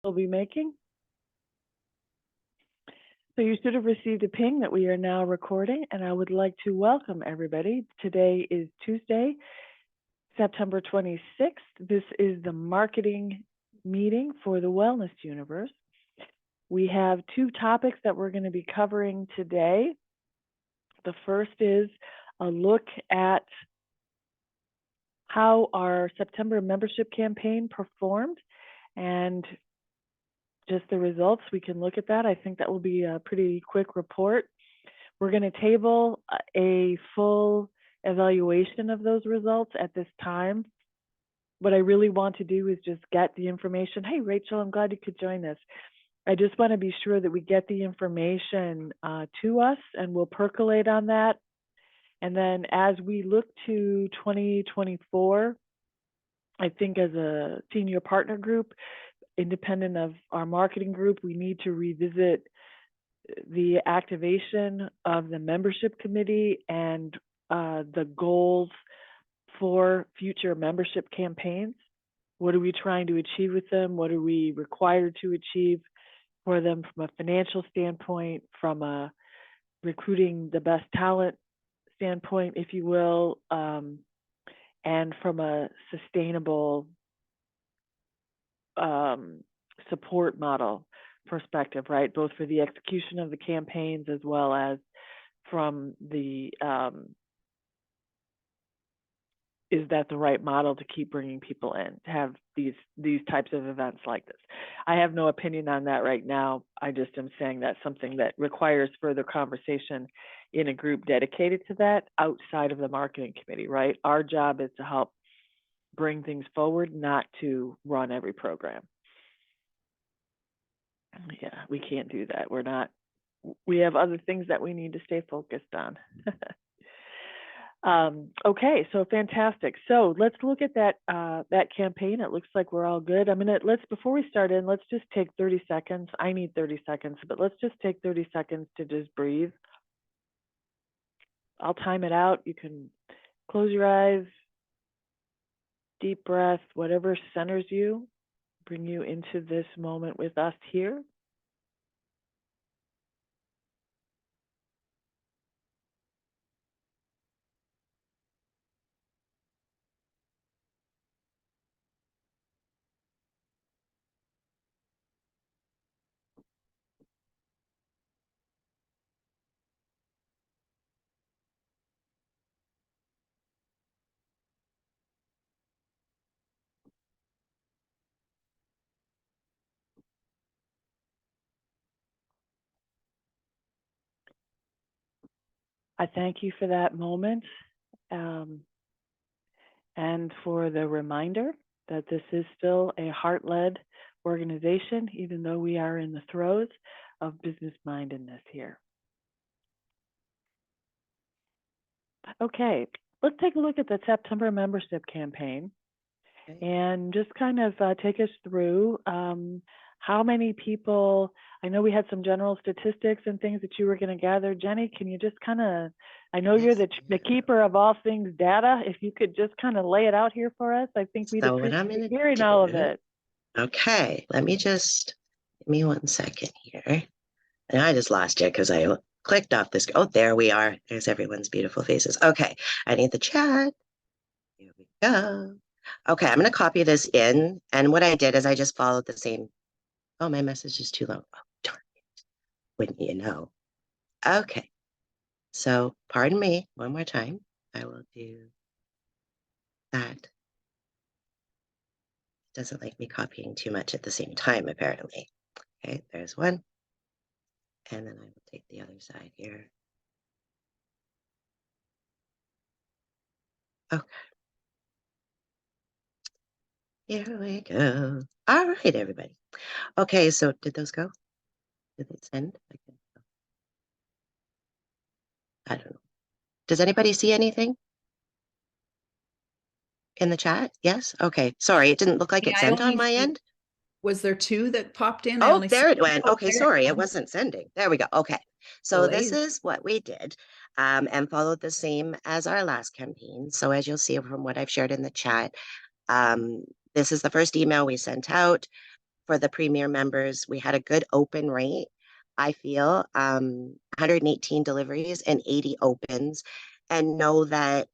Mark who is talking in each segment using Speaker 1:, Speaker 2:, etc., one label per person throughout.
Speaker 1: We'll be making. So you should have received a ping that we are now recording, and I would like to welcome everybody. Today is Tuesday, September 26th. This is the marketing meeting for the Wellness Universe. We have two topics that we're going to be covering today. The first is a look at how our September membership campaign performed and just the results. We can look at that. I think that will be a pretty quick report. We're going to table a full evaluation of those results at this time. What I really want to do is just get the information. Hey, Rachel, I'm glad you could join us. I just want to be sure that we get the information to us, and we'll percolate on that. And then as we look to 2024, I think as a senior partner group, independent of our marketing group, we need to revisit the activation of the membership committee and the goals for future membership campaigns. What are we trying to achieve with them? What are we required to achieve for them from a financial standpoint, from a recruiting the best talent standpoint, if you will, and from a sustainable support model perspective, right? Both for the execution of the campaigns as well as from the is that the right model to keep bringing people in to have these types of events like this? I have no opinion on that right now. I just am saying that's something that requires further conversation in a group dedicated to that outside of the marketing committee, right? Our job is to help bring things forward, not to run every program. Yeah, we can't do that. We have other things that we need to stay focused on. Okay, so fantastic. So let's look at that campaign. It looks like we're all good. Before we start in, let's just take 30 seconds. I need 30 seconds, but let's just take 30 seconds to just breathe. I'll time it out. You can close your eyes, deep breath, whatever centers you, bring you into this moment with us here. I thank you for that moment and for the reminder that this is still a heart-led organization, even though we are in the throes of business mindedness here. Okay, let's take a look at the September membership campaign and just kind of take us through how many people. I know we had some general statistics and things that you were going to gather. Jenny, can you just kind of, I know you're the keeper of all things data. If you could just kind of lay it out here for us, I think we'd appreciate hearing all of it.
Speaker 2: Okay, give me 1 second here. And I just lost you because I clicked off this. Oh, there we are. There's everyone's beautiful faces. Okay, I need the chat. Here we go. Okay, I'm going to copy this in. And what I did is I just followed the same. Oh, my message is too long. Oh, darn it. Wouldn't you know? Okay, so pardon me one more time. I will do that. Doesn't like me copying too much at the same time, apparently. Okay, there's one. And then I will take the other side here. Okay. Here we go. All right, everybody. Okay, so did those go? Did it send? I don't know. Does anybody see anything in the chat? Yes? Okay. Sorry, it didn't look like it sent on my end.
Speaker 3: Was there two that popped in?
Speaker 2: Oh, there it went. Okay, sorry, it wasn't sending. There we go. Okay. So this is what we did and followed the same as our last campaign. So as you'll see from what I've shared in the chat, this is the first email we sent out for the Premier members, we had a good open rate. I feel 118 deliveries and 80 opens, and know that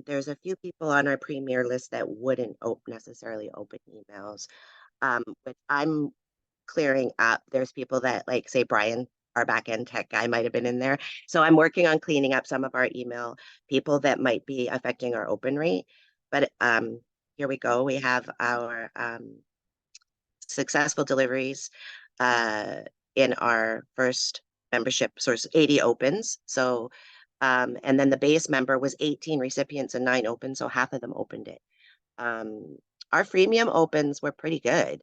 Speaker 2: there's a few people on our Premier list that wouldn't necessarily open emails, which I'm clearing up. There's people that, like, say Brian, our back end tech guy, might have been in there. So I'm working on cleaning up some of our email people that might be affecting our open rate. But here we go. We have our successful deliveries in our first membership source, 80 opens. So, and then the base member was 18 recipients and 9 opens. So half of them opened it. Our freemium opens were pretty good.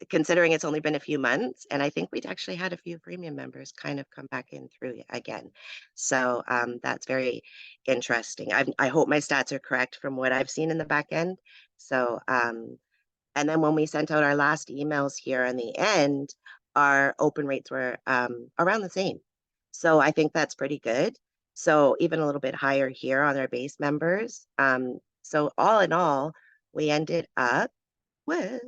Speaker 2: Considering it's only been a few months, and I think we'd actually had a few freemium members kind of come back in through again. So that's very interesting. I hope my stats are correct from what I've seen in the back end. So, and then when we sent out our last emails here in the end, our open rates were around the same. So I think that's pretty good. So even a little bit higher here on our base members. So all in all, we ended up with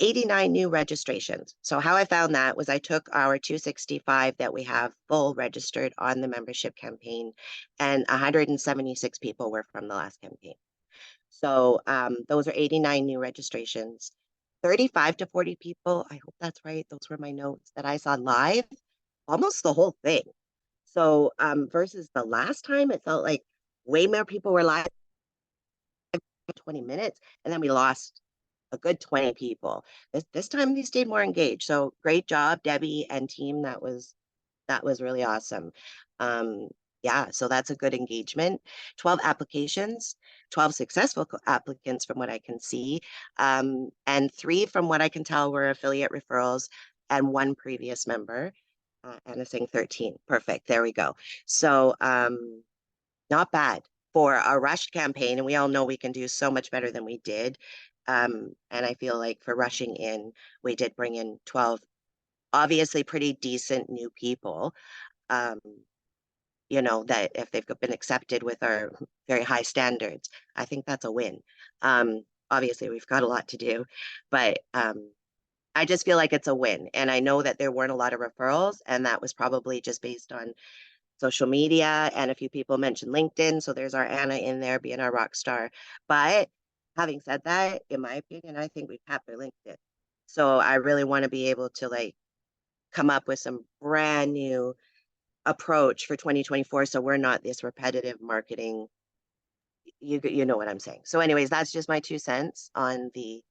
Speaker 2: 89 new registrations. So how I found that was I took our 265 that we have full registered on the membership campaign, and 176 people were from the last campaign. So those are 89 new registrations. 35 to 40 people, I hope that's right, those were my notes, that I saw live, almost the whole thing. So versus the last time, it felt like way more people were live 20 minutes, and then we lost a good 20 people. This time they stayed more engaged. So great job, Debbie and team. That was really awesome. Yeah, so that's a good engagement. 12 applications, 12 successful applicants from what I can see, and 3 from what I can tell were affiliate referrals, and 1 previous member. Anna saying 13. Perfect. There we go. So not bad for a rushed campaign, and we all know we can do so much better than we did. And I feel like for rushing in, we did bring in 12 obviously pretty decent new people. You know, that if they've been accepted with our very high standards, I think that's a win. Obviously, we've got a lot to do, but I just feel like it's a win. And I know that there weren't a lot of referrals, and that was probably just based on social media, and a few people mentioned LinkedIn. So there's our Anna in there being our rock star. But having said that, in my opinion, I think we've tapped our LinkedIn. So I really want to be able to like come up with some brand new approach for 2024. So we're not this repetitive marketing. You know what I'm saying. So anyways, that's just my 2 cents on the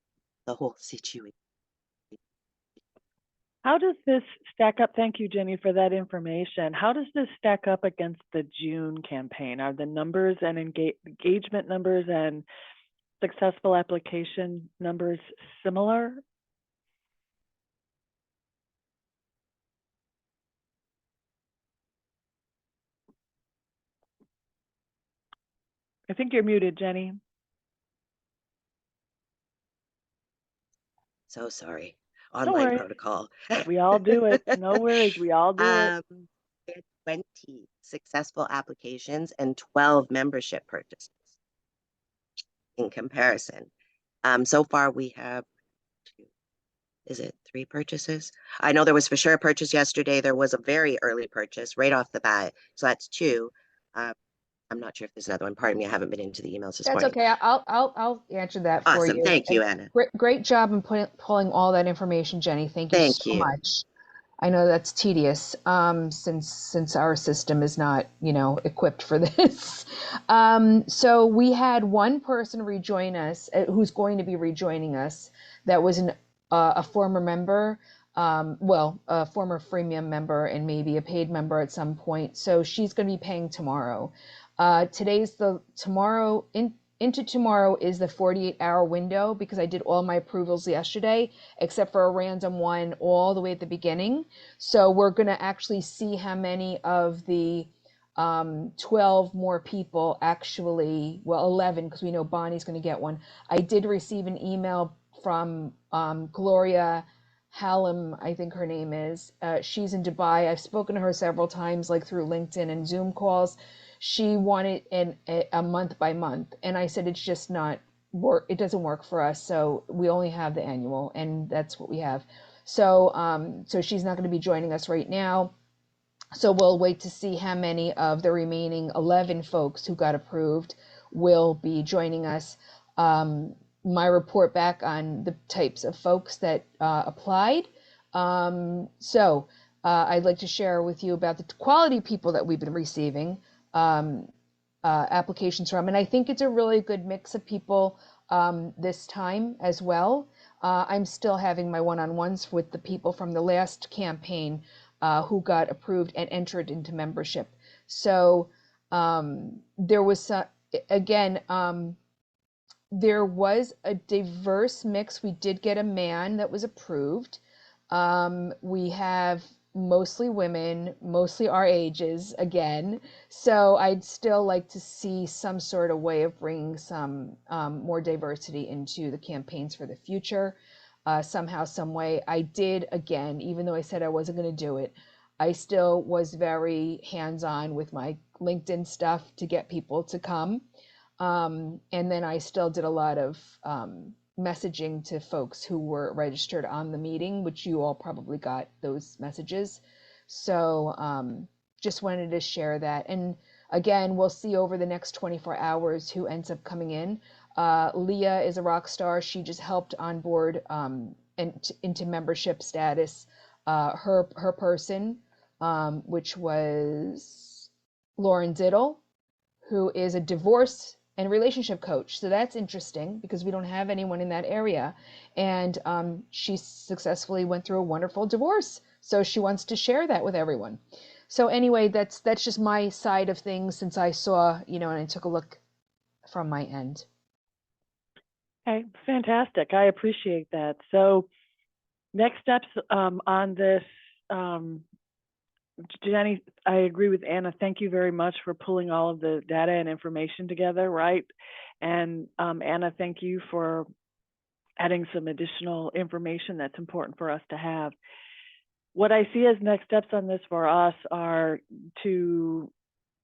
Speaker 2: whole situation.
Speaker 1: How does this stack up? Thank you, Jenny, for that information. How does this stack up against the June campaign? Are the numbers and engagement numbers and successful application numbers similar? I think you're muted, Jenny.
Speaker 2: So sorry.
Speaker 1: Don't
Speaker 2: Online
Speaker 1: worry.
Speaker 2: protocol.
Speaker 1: We all do it. No worries. We all do it.
Speaker 2: We had 20 successful applications and 12 membership purchases in comparison. So far we have 3 purchases? I know there was for sure a purchase yesterday. There was a very early purchase right off the bat. So that's 2. I'm not sure if there's another one. Pardon me, I haven't been into the emails this
Speaker 4: That's
Speaker 2: morning.
Speaker 4: okay. I'll answer that for
Speaker 2: Awesome.
Speaker 4: you.
Speaker 2: Thank you,
Speaker 4: And
Speaker 2: Anna.
Speaker 4: great job in pulling all that information, Jenny. Thank you
Speaker 2: Thank
Speaker 4: so
Speaker 2: you.
Speaker 4: much. I know that's tedious, since our system is not, equipped for this. So we had one person rejoin us, who's going to be rejoining us. That was a former member, a former freemium member, and maybe a paid member at some point. So she's going to be paying tomorrow. Into tomorrow is the 48-hour window, because I did all my approvals yesterday, except for a random one all the way at the beginning. So we're going to actually see how many of the 12 more people actually, 11, because we know Bonnie's going to get one. I did receive an email from Gloria Hallam, I think her name is. She's in Dubai. I've spoken to her several times, like through LinkedIn and Zoom calls. She wanted a month by month, and I said it's just not work. It doesn't work for us, so we only have the annual, and that's what we have. So so she's not going to be joining us right now. So we'll wait to see how many of the remaining 11 folks who got approved will be joining us. My report back on the types of folks that applied. I'd like to share with you about the quality people that we've been receiving applications from. And I think it's a really good mix of people this time as well. I'm still having my one-on-ones with the people from the last campaign who got approved and entered into membership. So there was, again, there was a diverse mix. We did get a man that was approved. We have mostly women, mostly our ages again. So I'd still like to see some sort of way of bringing some more diversity into the campaigns for the future. Somehow, some way. I did, again, even though I said I wasn't going to do it, I still was very hands-on with my LinkedIn stuff to get people to come. And then I still did a lot of messaging to folks who were registered on the meeting, which you all probably got those messages. So just wanted to share that. And again, we'll see over the next 24 hours who ends up coming in. Leah is a rock star. She just helped onboard into membership status her person, which was Lauren Diddle, who is a divorce and relationship coach. So that's interesting because we don't have anyone in that area. And she successfully went through a wonderful divorce. So she wants to share that with everyone. So anyway, that's just my side of things since I saw, and I took a look from my end.
Speaker 1: Okay, fantastic. I appreciate that. So next steps on this, Jenny, I agree with Anna. Thank you very much for pulling all of the data and information together, right? And Anna, thank you for adding some additional information that's important for us to have. What I see as next steps on this for us are to,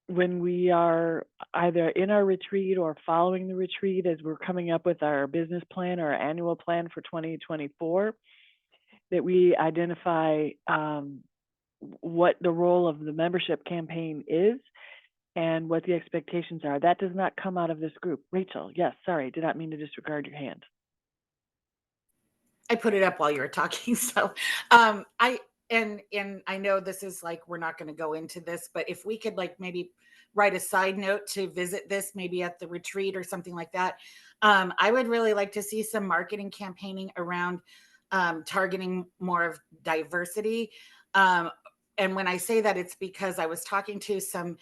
Speaker 1: when we are either in our retreat or following the retreat, as we're coming up with our business plan or our annual plan for 2024, that we identify what the role of the membership campaign is and what the expectations are. That does not come out of this group. Rachel, yes, sorry, did not mean to disregard your hand.
Speaker 5: I put it up while you were talking. So I know this is like, we're not going to go into this, but if we could like maybe write a side note to visit this, maybe at the retreat or something like that. I would really like to see some marketing campaigning around targeting more of diversity. And when I say that, it's because I was talking to some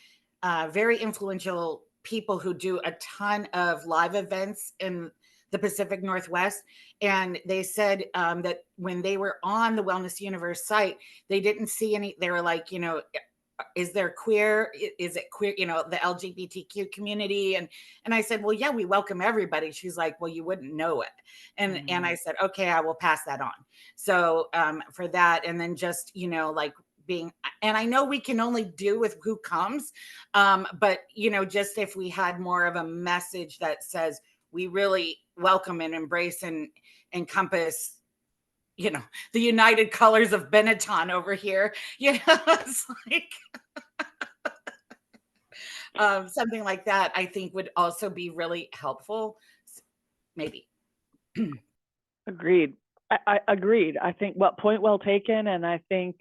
Speaker 5: very influential people who do a ton of live events in the Pacific Northwest. And they said that when they were on the Wellness Universe site, they didn't see any, they were like, is there queer? Is it queer? The LGBTQ community. And I said, well, yeah, we welcome everybody. She's like, well, you wouldn't know it. And I said, okay, I will pass that on. So for that, and then just, like being, and I know we can only do with who comes, but, just if we had more of a message that says we really welcome and embrace and encompass, the united colors of Benetton over here, it's like something like that, I think would also be really helpful. Maybe.
Speaker 1: Agreed. I agreed. I think point well taken. And I think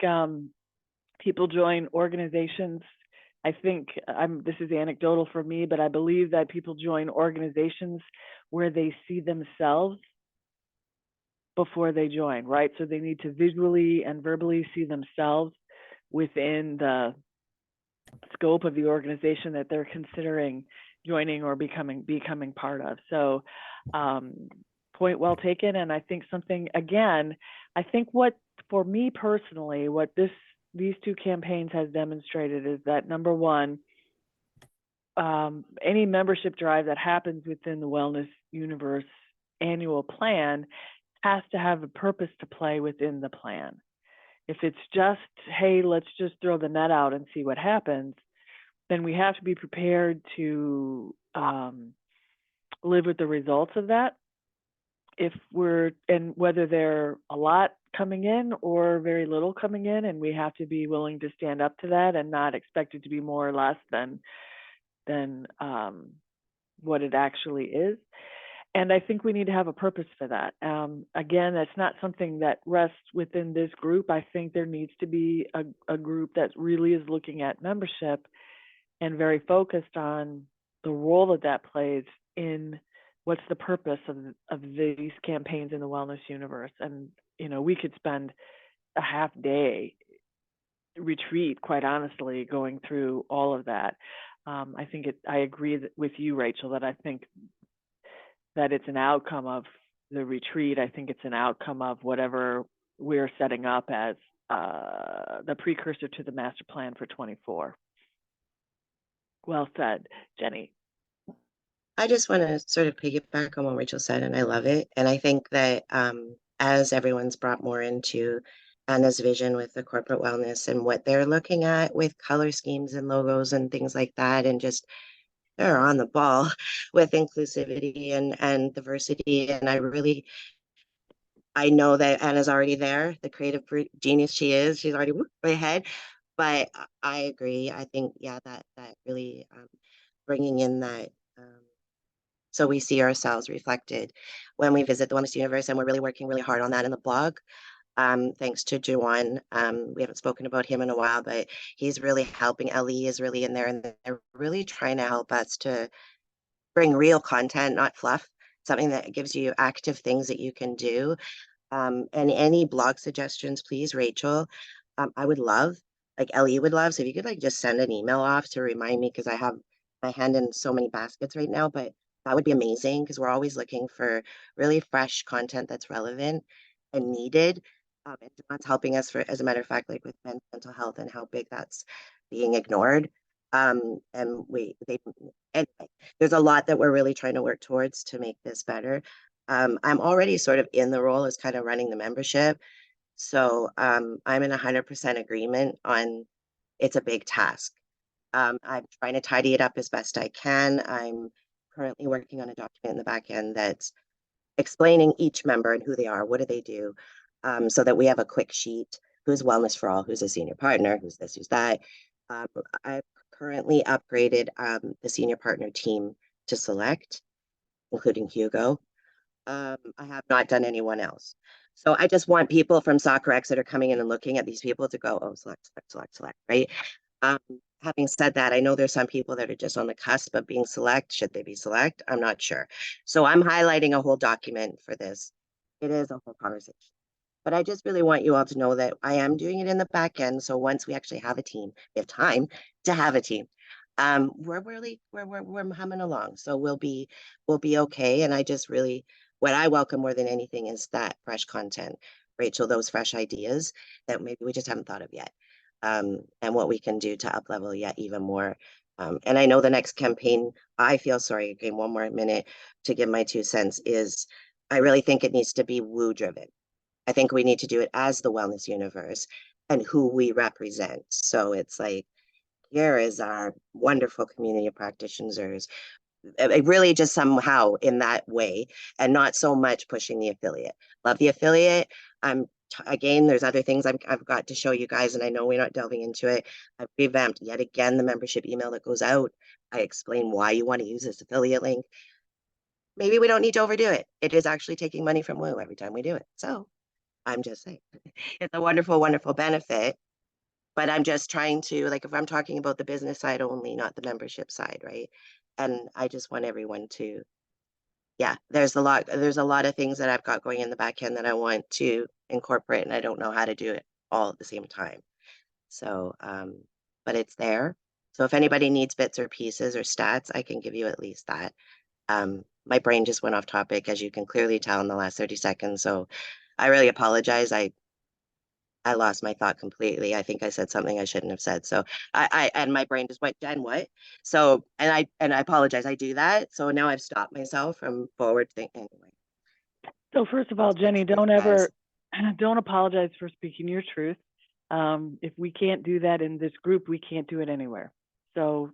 Speaker 1: people join organizations. I think this is anecdotal for me, but I believe that people join organizations where they see themselves before they join, right? So they need to visually and verbally see themselves within the scope of the organization that they're considering joining or becoming part of. So point well taken. And I think what, for me personally, what these two campaigns has demonstrated is that, number one, any membership drive that happens within the Wellness Universe annual plan has to have a purpose to play within the plan. If it's just, hey, let's just throw the net out and see what happens, then we have to be prepared to live with the results of that. And whether they're a lot coming in or very little coming in, and we have to be willing to stand up to that and not expect it to be more or less than what it actually is. And I think we need to have a purpose for that. Again, that's not something that rests within this group. I think there needs to be a group that really is looking at membership and very focused on the role that that plays in what's the purpose of these campaigns in the wellness universe. And, you know, we could spend a half day retreat, quite honestly, going through all of that. I agree with you, Rachel, that I think that it's an outcome of the retreat. I think it's an outcome of whatever we're setting up as the precursor to the master plan for 24. Well said, Jenny.
Speaker 2: I just want to sort of piggyback on what Rachel said, and I love it. And I think that as everyone's brought more into Anna's vision with the corporate wellness and what they're looking at with color schemes and logos and things like that, and just they're on the ball with inclusivity and diversity. And I know that Anna's already there, the creative genius she is. She's already way ahead. But I agree. I think, yeah, that really bringing in that. So we see ourselves reflected when we visit the Wellness Universe, and we're really working really hard on that in the blog. Thanks to Juwan. We haven't spoken about him in a while, but he's really helping. Ellie is really in there, and they're really trying to help us to bring real content, not fluff, something that gives you active things that you can do. And any blog suggestions, please, Rachel. I would love, like Ellie would love, so if you could like just send an email off to remind me, because I have my hand in so many baskets right now, but that would be amazing, because we're always looking for really fresh content that's relevant and needed. And John's helping us, for, as a matter of fact, like with mental health and how big that's being ignored. And anyway, there's a lot that we're really trying to work towards to make this better. I'm already sort of in the role as kind of running the membership. So I'm in 100% agreement on it's a big task. I'm trying to tidy it up as best I can. I'm currently working on a document in the back end that's explaining each member and who they are, what do they do, so that we have a quick sheet, who's Wellness for All, who's a senior partner, who's this, who's that. I've currently upgraded the senior partner team to select, including Hugo. I have not done anyone else. So I just want people from SoccerX that are coming in and looking at these people to go, oh, select, select, select, select, right? Having said that, I know there's some people that are just on the cusp of being select. Should they be select? I'm not sure. So I'm highlighting a whole document for this. It is a whole conversation. But I just really want you all to know that I am doing it in the back end. So once we actually have a team, we have time to have a team. We're humming along. So we'll be okay. And I just really, what I welcome more than anything is that fresh content, Rachel, those fresh ideas that maybe we just haven't thought of yet. And what we can do to up level yet even more. And I know the next campaign, I feel sorry, again, one more minute to give my 2 cents, is I really think it needs to be woo driven. I think we need to do it as the Wellness Universe and who we represent. So it's like, here is our wonderful community of practitioners, really just somehow in that way, and not so much pushing the affiliate. Love the affiliate. Again, there's other things I've got to show you guys, and I know we're not delving into it. I've revamped yet again the membership email that goes out. I explain why you want to use this affiliate link. Maybe we don't need to overdo it. It is actually taking money from Woo every time we do it. So I'm just saying, it's a wonderful, wonderful benefit. But I'm just trying to, like, if I'm talking about the business side only, not the membership side, right? And I just want everyone to, yeah, there's a lot of things that I've got going in the back end that I want to incorporate, and I don't know how to do it all at the same time. So, but it's there. So if anybody needs bits or pieces or stats, I can give you at least that. My brain just went off topic, as you can clearly tell in the last 30 seconds. So I really apologize. I lost my thought completely. I think I said something I shouldn't have said. So and my brain just went, Jen, what? So, and I apologize. I do that. So now I've stopped myself from forward thinking. Anyway.
Speaker 1: So first of all, Jenny, don't apologize for speaking your truth. If we can't do that in this group, we can't do it anywhere. So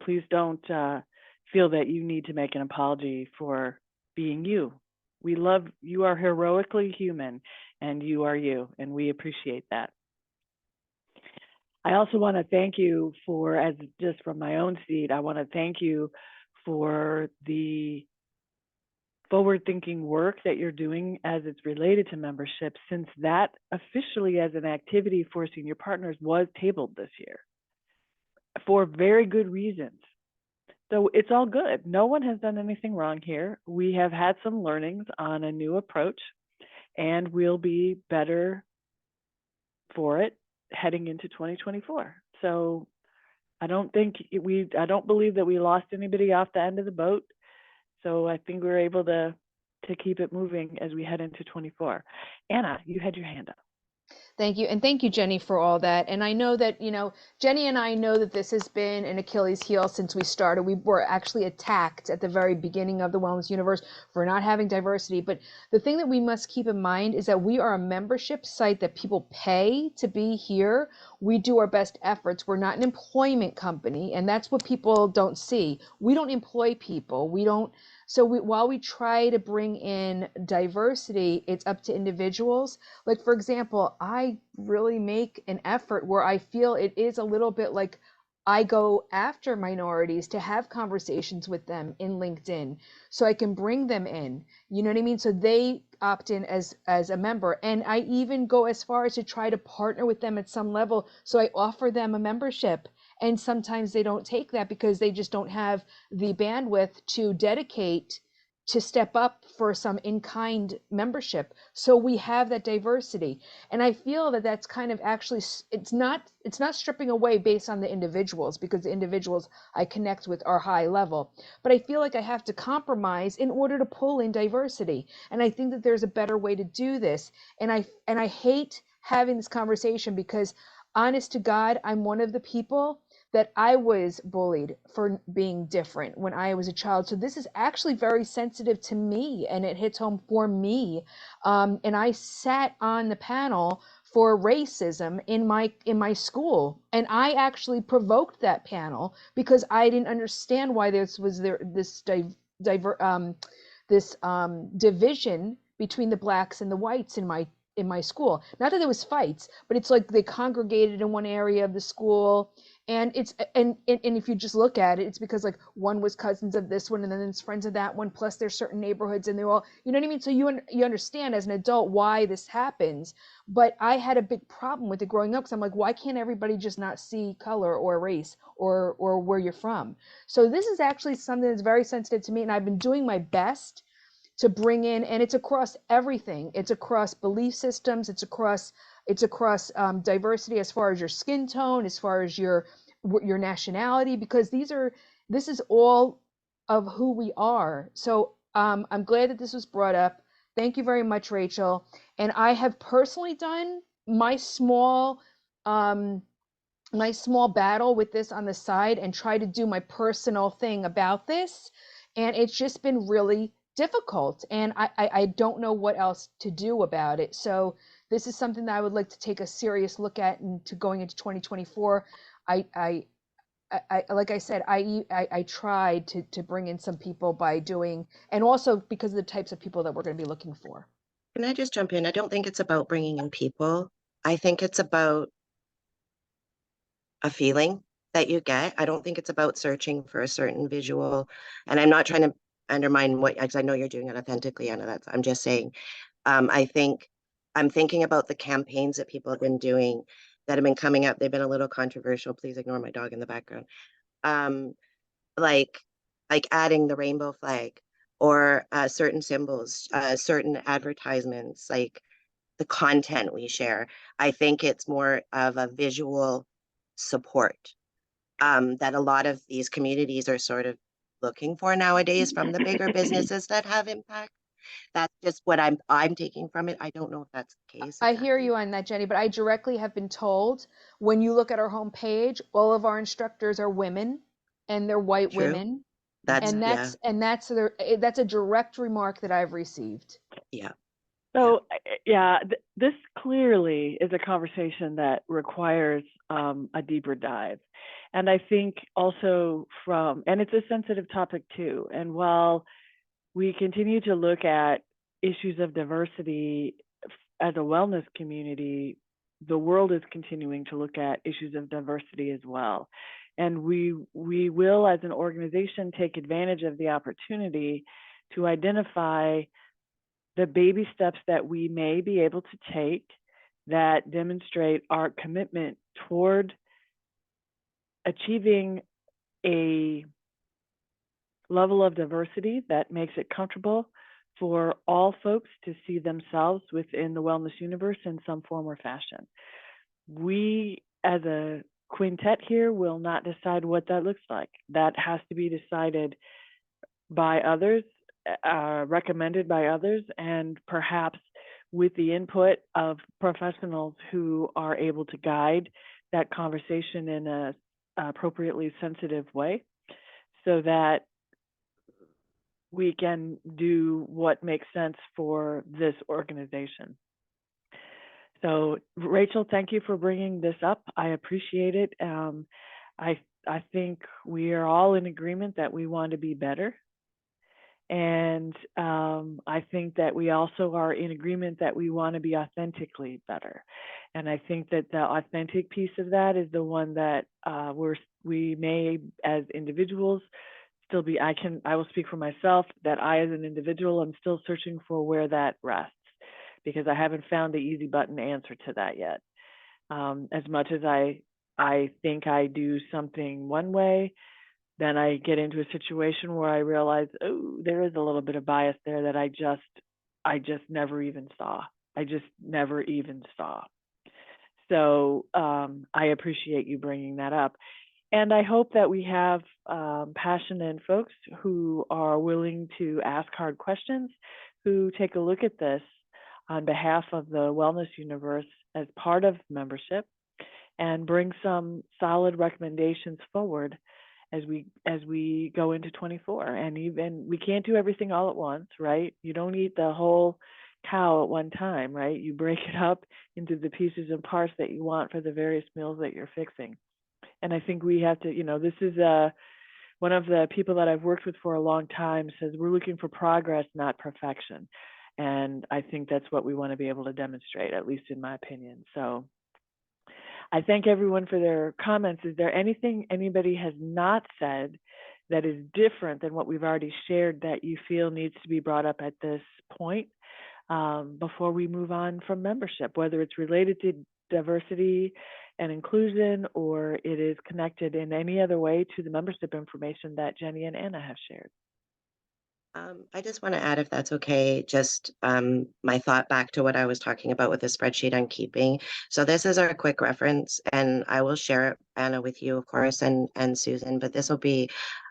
Speaker 1: please don't feel that you need to make an apology for being you. We love you, are heroically human, and you are you, and we appreciate that. I also want to thank you for, as just from my own seat, I want to thank you for the forward-thinking work that you're doing as it's related to membership, since that officially as an activity for senior partners was tabled this year for very good reasons. So it's all good. No one has done anything wrong here. We have had some learnings on a new approach, and we'll be better for it heading into 2024. So I don't believe that we lost anybody off the end of the boat. So I think we're able to keep it moving as we head into 24. Anna, you had your hand up.
Speaker 4: Thank you. And thank you, Jenny, for all that. And I know that, Jenny and I know that this has been an Achilles heel since we started. We were actually attacked at the very beginning of the Wellness Universe for not having diversity. But the thing that we must keep in mind is that we are a membership site that people pay to be here. We do our best efforts. We're not an employment company. And that's what people don't see. We don't employ people. So while we try to bring in diversity, it's up to individuals. Like, for example, I really make an effort where I feel it is a little bit like I go after minorities to have conversations with them in LinkedIn so I can bring them in. You know what I mean? So they opt in as a member. And I even go as far as to try to partner with them at some level. So I offer them a membership. And sometimes they don't take that because they just don't have the bandwidth to dedicate to step up for some in-kind membership. So we have that diversity. And I feel that that's kind of actually, it's not stripping away based on the individuals, because the individuals I connect with are high level. But I feel like I have to compromise in order to pull in diversity. And I think that there's a better way to do this. And I hate having this conversation because, honest to God, I'm one of the people that I was bullied for being different when I was a child. So this is actually very sensitive to me, and it hits home for me. And I sat on the panel for racism in my school, and I actually provoked that panel because I didn't understand why this division between the blacks and the whites in my school. Not that there was fights, but it's like they congregated in one area of the school. And if you just look at it, it's because like one was cousins of this one, and then it's friends of that one, plus there's certain neighborhoods, and they're all, you know what I mean? So you understand as an adult why this happens. But I had a big problem with it growing up, because I'm like, why can't everybody just not see color or race or where you're from? So this is actually something that's very sensitive to me, and I've been doing my best to bring in, and it's across everything. It's across belief systems. It's across diversity as far as your skin tone, as far as your nationality, because this is all of who we are. So I'm glad that this was brought up. Thank you very much, Rachel. And I have personally done my small battle with this on the side and try to do my personal thing about this. And it's just been really difficult. And I don't know what else to do about it. So this is something that I would like to take a serious look at into going into 2024. I like I said, I tried to bring in some people by doing, and also because of the types of people that we're going to be looking for.
Speaker 2: Can I just jump in? I don't think it's about bringing in people. I think it's about a feeling that you get. I don't think it's about searching for a certain visual. And I'm not trying to undermine because I know you're doing it authentically, Anna. I'm just saying, I think I'm thinking about the campaigns that people have been doing that have been coming up. They've been a little controversial. Please ignore my dog in the background. Like adding the rainbow flag or certain symbols, certain advertisements, like the content we share. I think it's more of a visual support that a lot of these communities are sort of looking for nowadays from the bigger businesses that have impact. That's just what I'm taking from it. I don't know if that's the case.
Speaker 4: I hear you on that, Jenny, but I directly have been told when you look at our homepage, all of our instructors are women, and they're white
Speaker 2: True.
Speaker 4: women.
Speaker 2: That's
Speaker 4: that's a direct remark that I've received.
Speaker 2: Yeah.
Speaker 1: So, yeah, this clearly is a conversation that requires a deeper dive. And I think also and it's a sensitive topic too. And while we continue to look at issues of diversity as a wellness community, the world is continuing to look at issues of diversity as well. And we will, as an organization, take advantage of the opportunity to identify the baby steps that we may be able to take that demonstrate our commitment toward achieving a level of diversity that makes it comfortable for all folks to see themselves within the wellness universe in some form or fashion. We, as a quintet here, will not decide what that looks like. That has to be decided by others, recommended by others, and perhaps with the input of professionals who are able to guide that conversation in a appropriately sensitive way, so that we can do what makes sense for this organization. So, Rachel, thank you for bringing this up. I appreciate it. I think we are all in agreement that we want to be better. And I think that we also are in agreement that we want to be authentically better. And I think that the authentic piece of that is the one that we may, as individuals, still be. I will speak for myself that I, as an individual, am still searching for where that rests, because I haven't found the easy button answer to that yet. As much as I think I do something one way, then I get into a situation where I realize, oh, there is a little bit of bias there that I just never even saw. So I appreciate you bringing that up. And I hope that we have passionate folks who are willing to ask hard questions, who take a look at this on behalf of the wellness universe as part of membership, and bring some solid recommendations forward as we go into 24. And even we can't do everything all at once, right? You don't eat the whole cow at one time, right? You break it up into the pieces and parts that you want for the various meals that you're fixing. And I think we have to, this is one of the people that I've worked with for a long time says we're looking for progress, not perfection. And I think that's what we want to be able to demonstrate, at least in my opinion. So I thank everyone for their comments. Is there anything anybody has not said that is different than what we've already shared that you feel needs to be brought up at this point before we move on from membership, whether it's related to diversity and inclusion, or it is connected in any other way to the membership information that Jenny and Anna have shared?
Speaker 2: I just want to add, if that's okay, just my thought back to what I was talking about with the spreadsheet I'm keeping. So this is our quick reference, and I will share it, Anna, with you, of course, and Susan, but this will be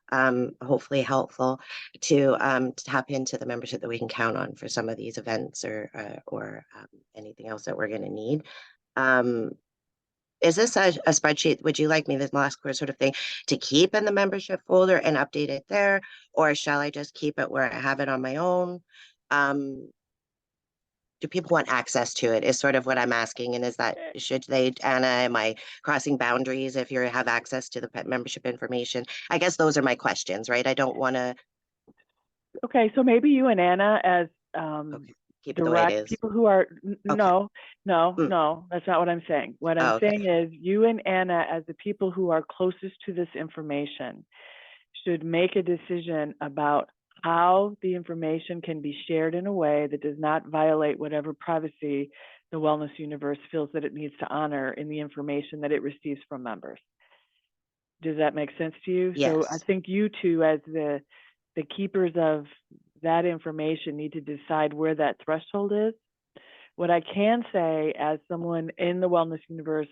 Speaker 2: hopefully helpful to tap into the membership that we can count on for some of these events or anything else that we're going to need. Is this a spreadsheet? Would you like me, this last sort of thing, to keep in the membership folder and update it there? Or shall I just keep it where I have it on my own? Do people want access to it is sort of what I'm asking. And is that, should they, Anna, am I crossing boundaries if you have access to the membership information? I guess those are my questions, right? I don't want to.
Speaker 1: Okay, so maybe you and Anna as
Speaker 2: Keep it the way it
Speaker 1: direct
Speaker 2: is.
Speaker 1: people who are,
Speaker 2: Okay.
Speaker 1: no, that's not what I'm saying. What I'm
Speaker 2: Okay.
Speaker 1: saying is you and Anna as the people who are closest to this information should make a decision about how the information can be shared in a way that does not violate whatever privacy the wellness universe feels that it needs to honor in the information that it receives from members. Does that make sense to you?
Speaker 2: Yes.
Speaker 1: So I think you two, as the keepers of that information, need to decide where that threshold is. What I can say, as someone in the wellness universe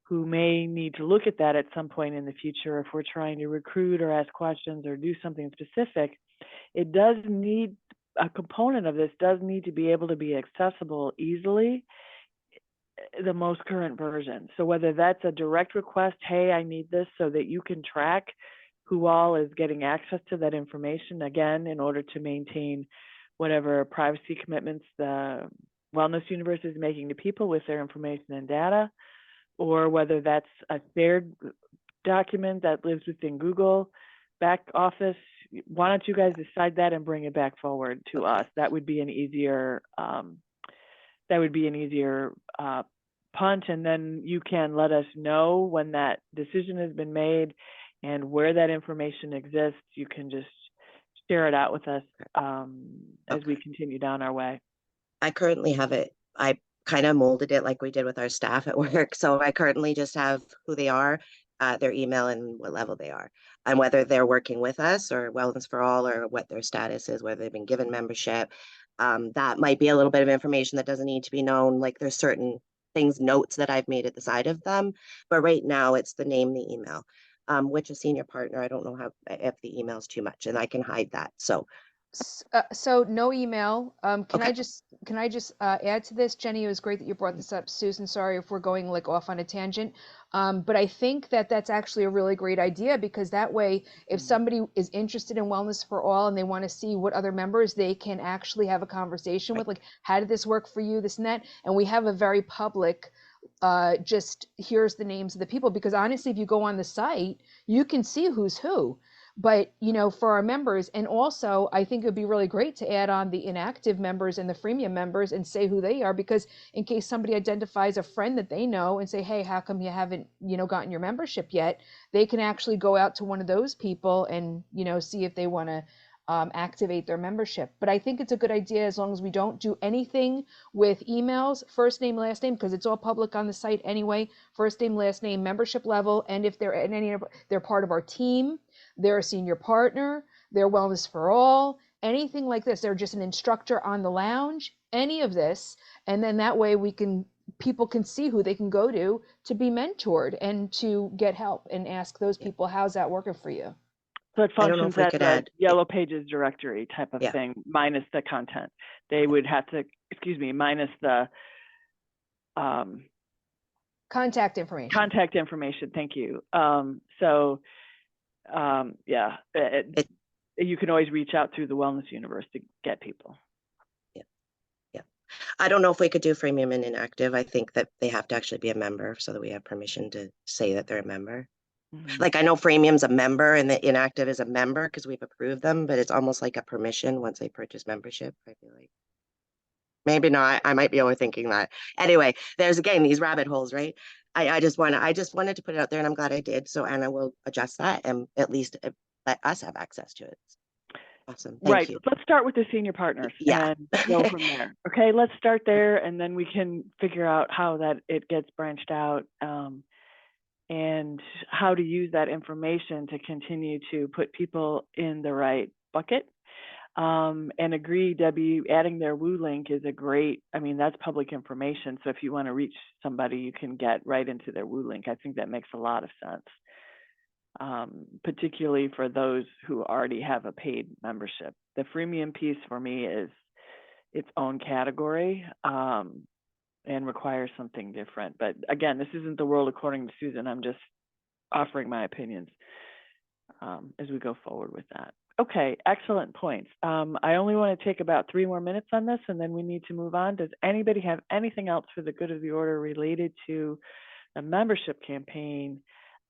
Speaker 1: who may need to look at that at some point in the future, if we're trying to recruit or ask questions or do something specific, it does need, a component of this does need to be able to be accessible easily, the most current version. So whether that's a direct request, hey, I need this, so that you can track who all is getting access to that information, again, in order to maintain whatever privacy commitments the Wellness Universe is making to people with their information and data, or whether that's a shared document that lives within Google back office. Why don't you guys decide that and bring it back forward to us? That would be an easier punch, and then you can let us know when that decision has been made and where that information exists. You can just share it out with us as we continue down our way.
Speaker 2: I currently have it. I kind of molded it like we did with our staff at work. So I currently just have who they are, their email, and what level they are, and whether they're working with us or Wellness for All, or what their status is, whether they've been given membership. That might be a little bit of information that doesn't need to be known. Like there's certain things, notes that I've made at the side of them. But right now it's the name, the email, which a senior partner, I don't know how, if the email's too much, and I can hide that. So
Speaker 4: So no email. Can I
Speaker 2: Okay.
Speaker 4: just add to this, Jenny? It was great that you brought this up. Susan, sorry if we're going like off on a tangent, but I think that that's actually a really great idea, because that way, if somebody is interested in Wellness for All and they want to see what other members, they can actually have a conversation with, like, how did this work for you, this and that, and we have a very public. Just here's the names of the people, because honestly, if you go on the site, you can see who's who. But, you know, for our members, and also I think it would be really great to add on the inactive members and the freemium members and say who they are, because in case somebody identifies a friend that they know and say, hey, how come you haven't, you know, gotten your membership yet? They can actually go out to one of those people and, you know, see if they want to activate their membership. But I think it's a good idea, as long as we don't do anything with emails, first name, last name, because it's all public on the site anyway, first name, last name, membership level, and if they're in any, they're part of our team, they're a senior partner, they're Wellness for All, anything like this, they're just an instructor on the lounge, any of this, and then that way people can see who they can go to be mentored and to get help, and ask those people, how's that working for you?
Speaker 1: So it
Speaker 2: I don't know
Speaker 1: functions
Speaker 2: if we
Speaker 1: as
Speaker 2: could
Speaker 1: a
Speaker 2: add.
Speaker 1: Yellow Pages directory type of
Speaker 2: Yeah.
Speaker 1: thing, minus the content. They would have to, minus the
Speaker 4: Contact information.
Speaker 1: contact information. Thank you. Yeah, you can always reach out through the Wellness Universe to get people.
Speaker 2: Yeah. I don't know if we could do freemium and inactive. I think that they have to actually be a member so that we have permission to say that they're a member. Like I know freemium's a member and the inactive is a member because we've approved them, but it's almost like a permission once they purchase membership. I feel like maybe not. I might be overthinking that. Anyway, there's again these rabbit holes, right? I just wanted to put it out there, and I'm glad I did. So Anna will adjust that and at least let us have access to it. Awesome. Thank you.
Speaker 1: Let's start with the senior partners
Speaker 2: Yeah.
Speaker 1: and go from there. Okay, let's start there, and then we can figure out how that it gets branched out, and how to use that information to continue to put people in the right bucket. And agree, Debbie, adding their Woo link is a great, I mean, that's public information. So if you want to reach somebody, you can get right into their Woo link. I think that makes a lot of sense, particularly for those who already have a paid membership. The freemium piece for me is its own category, and requires something different. But again, this isn't the world according to Susan. I'm just offering my opinions as we go forward with that. Okay, excellent points. I only want to take about 3 more minutes on this, and then we need to move on. Does anybody have anything else for the good of the order related to the membership campaign,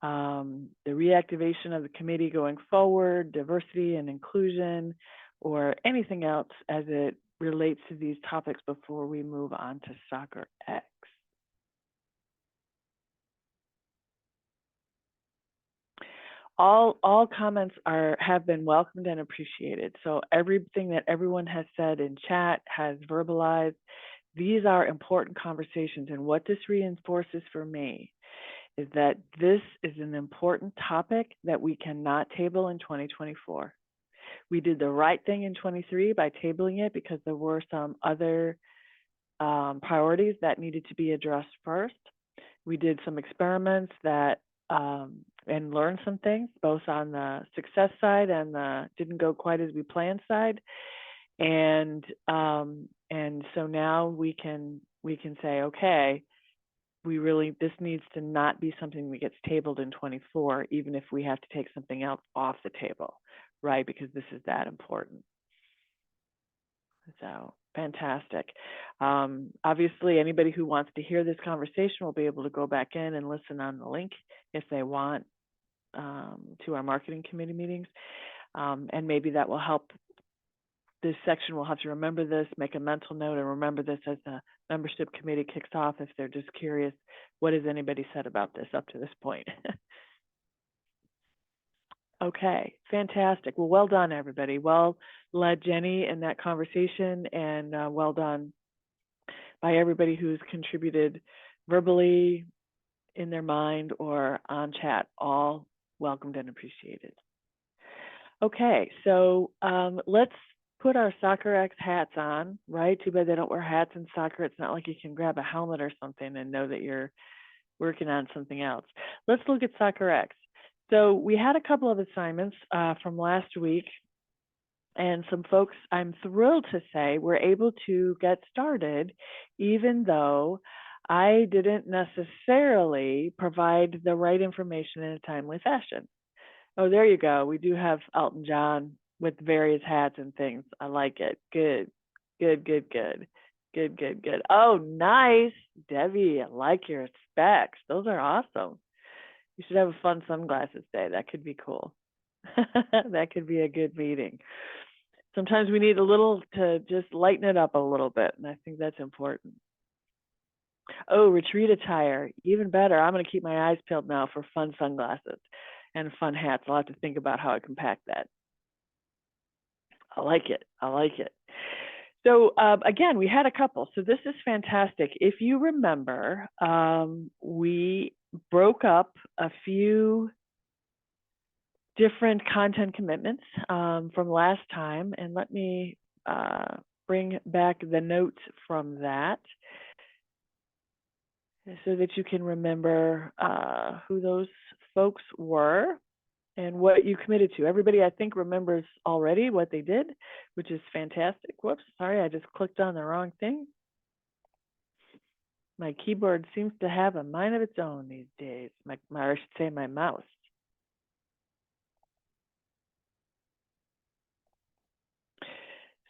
Speaker 1: the reactivation of the committee going forward, diversity and inclusion, or anything else as it relates to these topics before we move on to Soccer X? All comments have been welcomed and appreciated. So everything that everyone has said in chat has verbalized. These are important conversations, and what this reinforces for me is that this is an important topic that we cannot table in 2024. We did the right thing in 23 by tabling it because there were some other priorities that needed to be addressed first. We did some experiments that and learned some things, both on the success side and the didn't go quite as we planned side. And so now we can say, okay, this needs to not be something that gets tabled in 24, even if we have to take something else off the table, right? Because this is that important. So Fantastic. Obviously, anybody who wants to hear this conversation will be able to go back in and listen on the link if they want, to our marketing committee meetings. And maybe that will help. This section will have to remember this, make a mental note, and remember this as the membership committee kicks off if they're just curious, what has anybody said about this up to this point? Okay, fantastic. Well, well done, everybody. Well led, Jenny, in that conversation, and well done by everybody who's contributed verbally, in their mind, or on chat. All welcomed and appreciated. Okay, so let's put our SoccerX hats on, right? Too bad they don't wear hats in soccer. It's not like you can grab a helmet or something and know that you're working on something else. Let's look at SoccerX. So we had a couple of assignments from last week, and some folks, I'm thrilled to say, were able to get started, even though I didn't necessarily provide the right information in a timely fashion. Oh, there you go. We do have Elton John with various hats and things. I like it. Good, good, good, good. Good, good, good. Oh, nice. Debbie, I like your specs. Those are awesome. You should have a fun sunglasses day. That could be cool. That could be a good meeting. Sometimes we need a little to just lighten it up a little bit, and I think that's important. Oh, retreat attire, even better. I'm going to keep my eyes peeled now for fun sunglasses and fun hats. I'll have to think about how I can pack that. I like it. I like it. So again, we had a couple. So this is fantastic. If you remember, we broke up a few different content commitments from last time. And let me bring back the notes from that so that you can remember who those folks were and what you committed to. Everybody, I think, remembers already what they did, which is fantastic. Whoops, sorry, I just clicked on the wrong thing. My keyboard seems to have a mind of its own these days. Or I should say my mouse.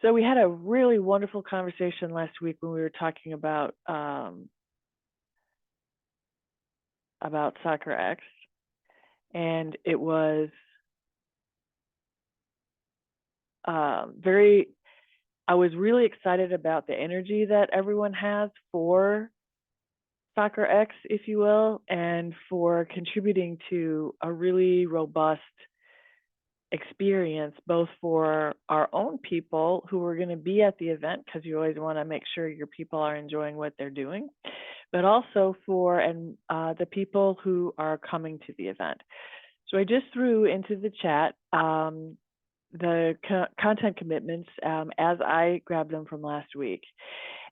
Speaker 1: So we had a really wonderful conversation last week when we were talking about SoccerX, and it was I was really excited about the energy that everyone has for SoccerX, if you will, and for contributing to a really robust experience, both for our own people who are going to be at the event, because you always want to make sure your people are enjoying what they're doing, but also for the people who are coming to the event. So I just threw into the chat the content commitments as I grabbed them from last week.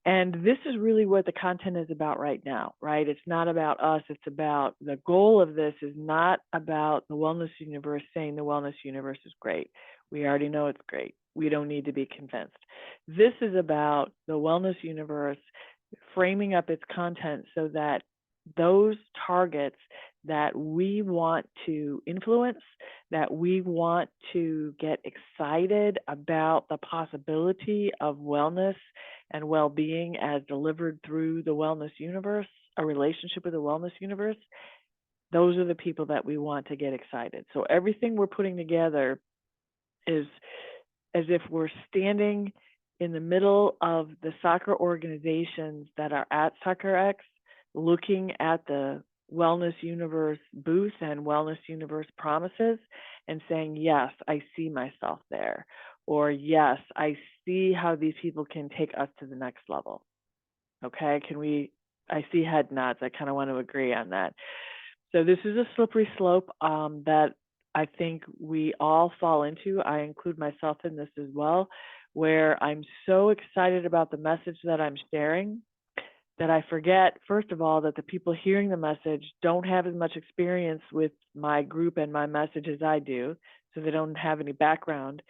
Speaker 1: And this is really what the content is about right now, right? It's not about us. It's about the goal of this is not about the wellness universe saying the wellness universe is great. We already know it's great. We don't need to be convinced. This is about the wellness universe framing up its content so that those targets that we want to influence, that we want to get excited about the possibility of wellness and well-being as delivered through the wellness universe, a relationship with the wellness universe, those are the people that we want to get excited. So everything we're putting together is as if we're standing in the middle of the soccer organizations that are at SoccerX, looking at the Wellness Universe booth and Wellness Universe promises and saying, yes, I see myself there. Or yes, I see how these people can take us to the next level. Okay, I see head nods. I kind of want to agree on that. So this is a slippery slope that I think we all fall into. I include myself in this as well, where I'm so excited about the message that I'm sharing that I forget, first of all, that the people hearing the message don't have as much experience with my group and my message as I do, so they don't have any background.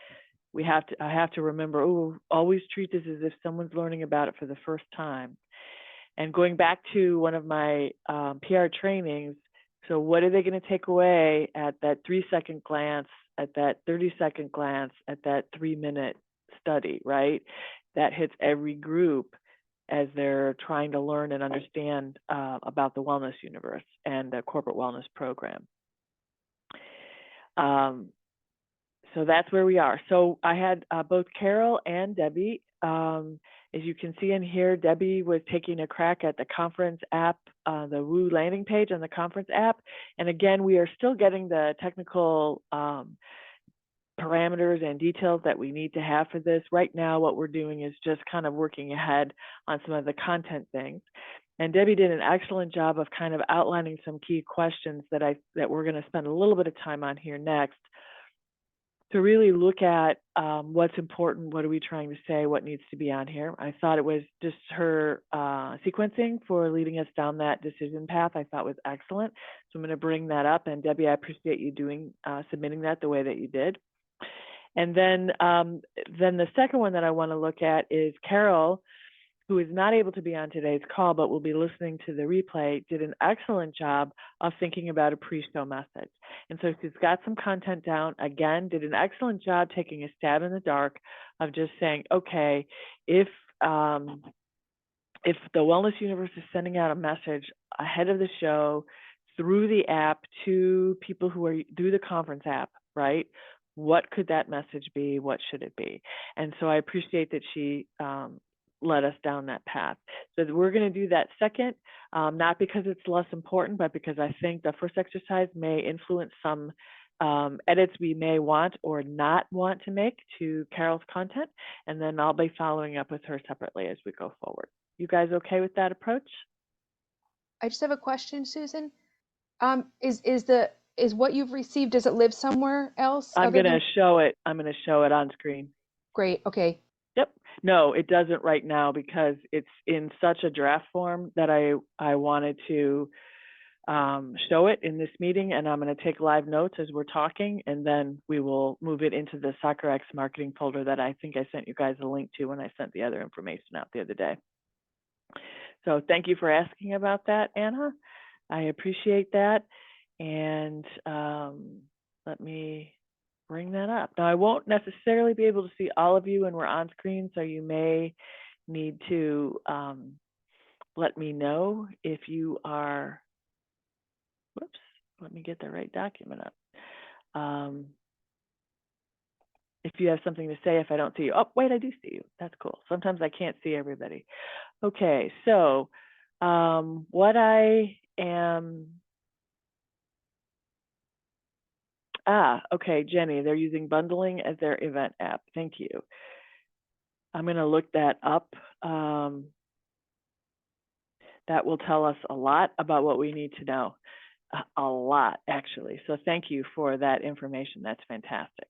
Speaker 1: I have to remember, always treat this as if someone's learning about it for the first time. And going back to one of my PR trainings, so what are they going to take away at that 3-second glance, at that 30-second glance, at that 3-minute study, right? that hits every group as they're trying to learn and understand about the wellness universe and the corporate wellness program. So that's where we are. So I had both Carol and Debbie. As you can see in here, Debbie was taking a crack at the conference app, the Woo landing page on the conference app. And again, we are still getting the technical parameters and details that we need to have for this. Right now, what we're doing is just kind of working ahead on some of the content things. And Debbie did an excellent job of kind of outlining some key questions that we're going to spend a little bit of time on here next, to really look at what's important, what are we trying to say, what needs to be on here. I thought it was just her sequencing for leading us down that decision path, I thought was excellent. So I'm going to bring that up. And Debbie, I appreciate you submitting that the way that you did. And then the second one that I want to look at is Carol, who is not able to be on today's call, but will be listening to the replay, did an excellent job of thinking about a pre-show message. And so she's got some content down, again, did an excellent job taking a stab in the dark of just saying, okay, if the Wellness Universe is sending out a message ahead of the show through the app to people who are through the conference app, right? What could that message be? What should it be? And so I appreciate that she led us down that path. So we're going to do that second, not because it's less important, but because I think the first exercise may influence some edits we may want or not want to make to Carol's content. And then I'll be following up with her separately as we go forward. You guys okay with that approach?
Speaker 4: I just have a question, Susan. Is what you've received, does it live somewhere else?
Speaker 1: I'm going to show it. I'm going to show it on screen.
Speaker 4: Great. Okay.
Speaker 1: Yep. No, it doesn't right now because it's in such a draft form that I wanted to show it in this meeting, and I'm going to take live notes as we're talking, and then we will move it into the SoccerX marketing folder that I think I sent you guys a link to when I sent the other information out the other day. So thank you for asking about that, Anna. I appreciate that. And let me bring that up. Now, I won't necessarily be able to see all of you when we're on screen, so you may need to let me know if you are, whoops, let me get the right document up. If you have something to say, if I don't see you. Oh, wait, I do see you. That's cool. Sometimes I can't see everybody. Okay, so what I am, okay, Jenny, they're using bundling as their event app. Thank you. I'm going to look that up. That will tell us a lot about what we need to know. A lot, actually. So thank you for that information. That's fantastic.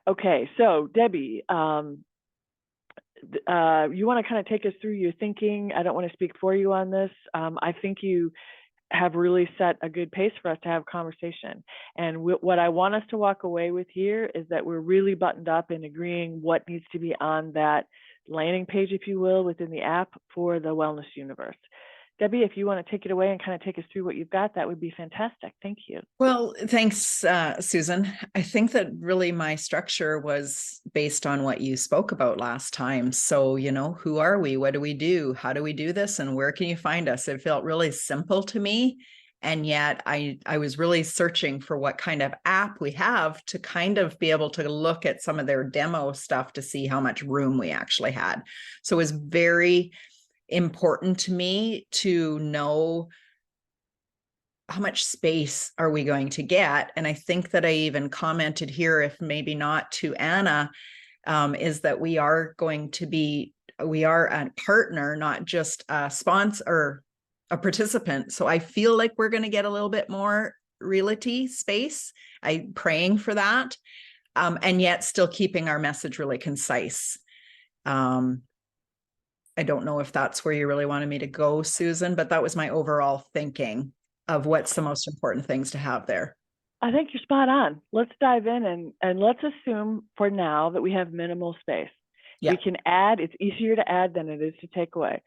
Speaker 1: Okay, so Debbie, you want to kind of take us through your thinking? I don't want to speak for you on this. I think you have really set a good pace for us to have conversation. And what I want us to walk away with here is that we're really buttoned up in agreeing what needs to be on that landing page, if you will, within the app for the Wellness Universe. Debbie, if you want to take it away and kind of take us through what you've got, that would be fantastic. Thank you.
Speaker 3: Well, thanks, Susan. I think that really my structure was based on what you spoke about last time. So, you know, who are we? What do we do? How do we do this? And where can you find us? It felt really simple to me. And yet I was really searching for what kind of app we have to kind of be able to look at some of their demo stuff to see how much room we actually had. So it was very important to me to know how much space are we going to get. And I think that I even commented here, if maybe not to Anna, is that we are a partner, not just a sponsor or a participant. So I feel like we're going to get a little bit more realty space. I'm praying for that. And yet still keeping our message really concise. I don't know if that's where you really wanted me to go, Susan, but that was my overall thinking of what's the most important things to have there.
Speaker 1: I think you're spot on. Let's dive in and let's assume for now that we have minimal space.
Speaker 3: Yeah.
Speaker 1: We can add, it's easier to add than it is to take away.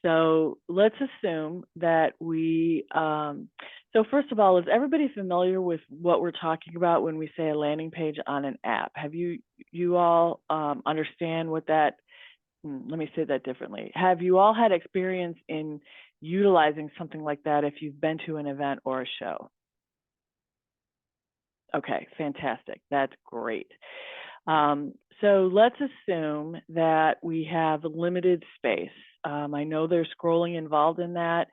Speaker 1: So let's assume that we, so first of all, is everybody familiar with what we're talking about when we say a landing page on an app? Have you all understand what that let me say that differently. Have you all had experience in utilizing something like that if you've been to an event or a show? Okay, fantastic. That's great. So let's assume that we have limited space. I know there's scrolling involved in that.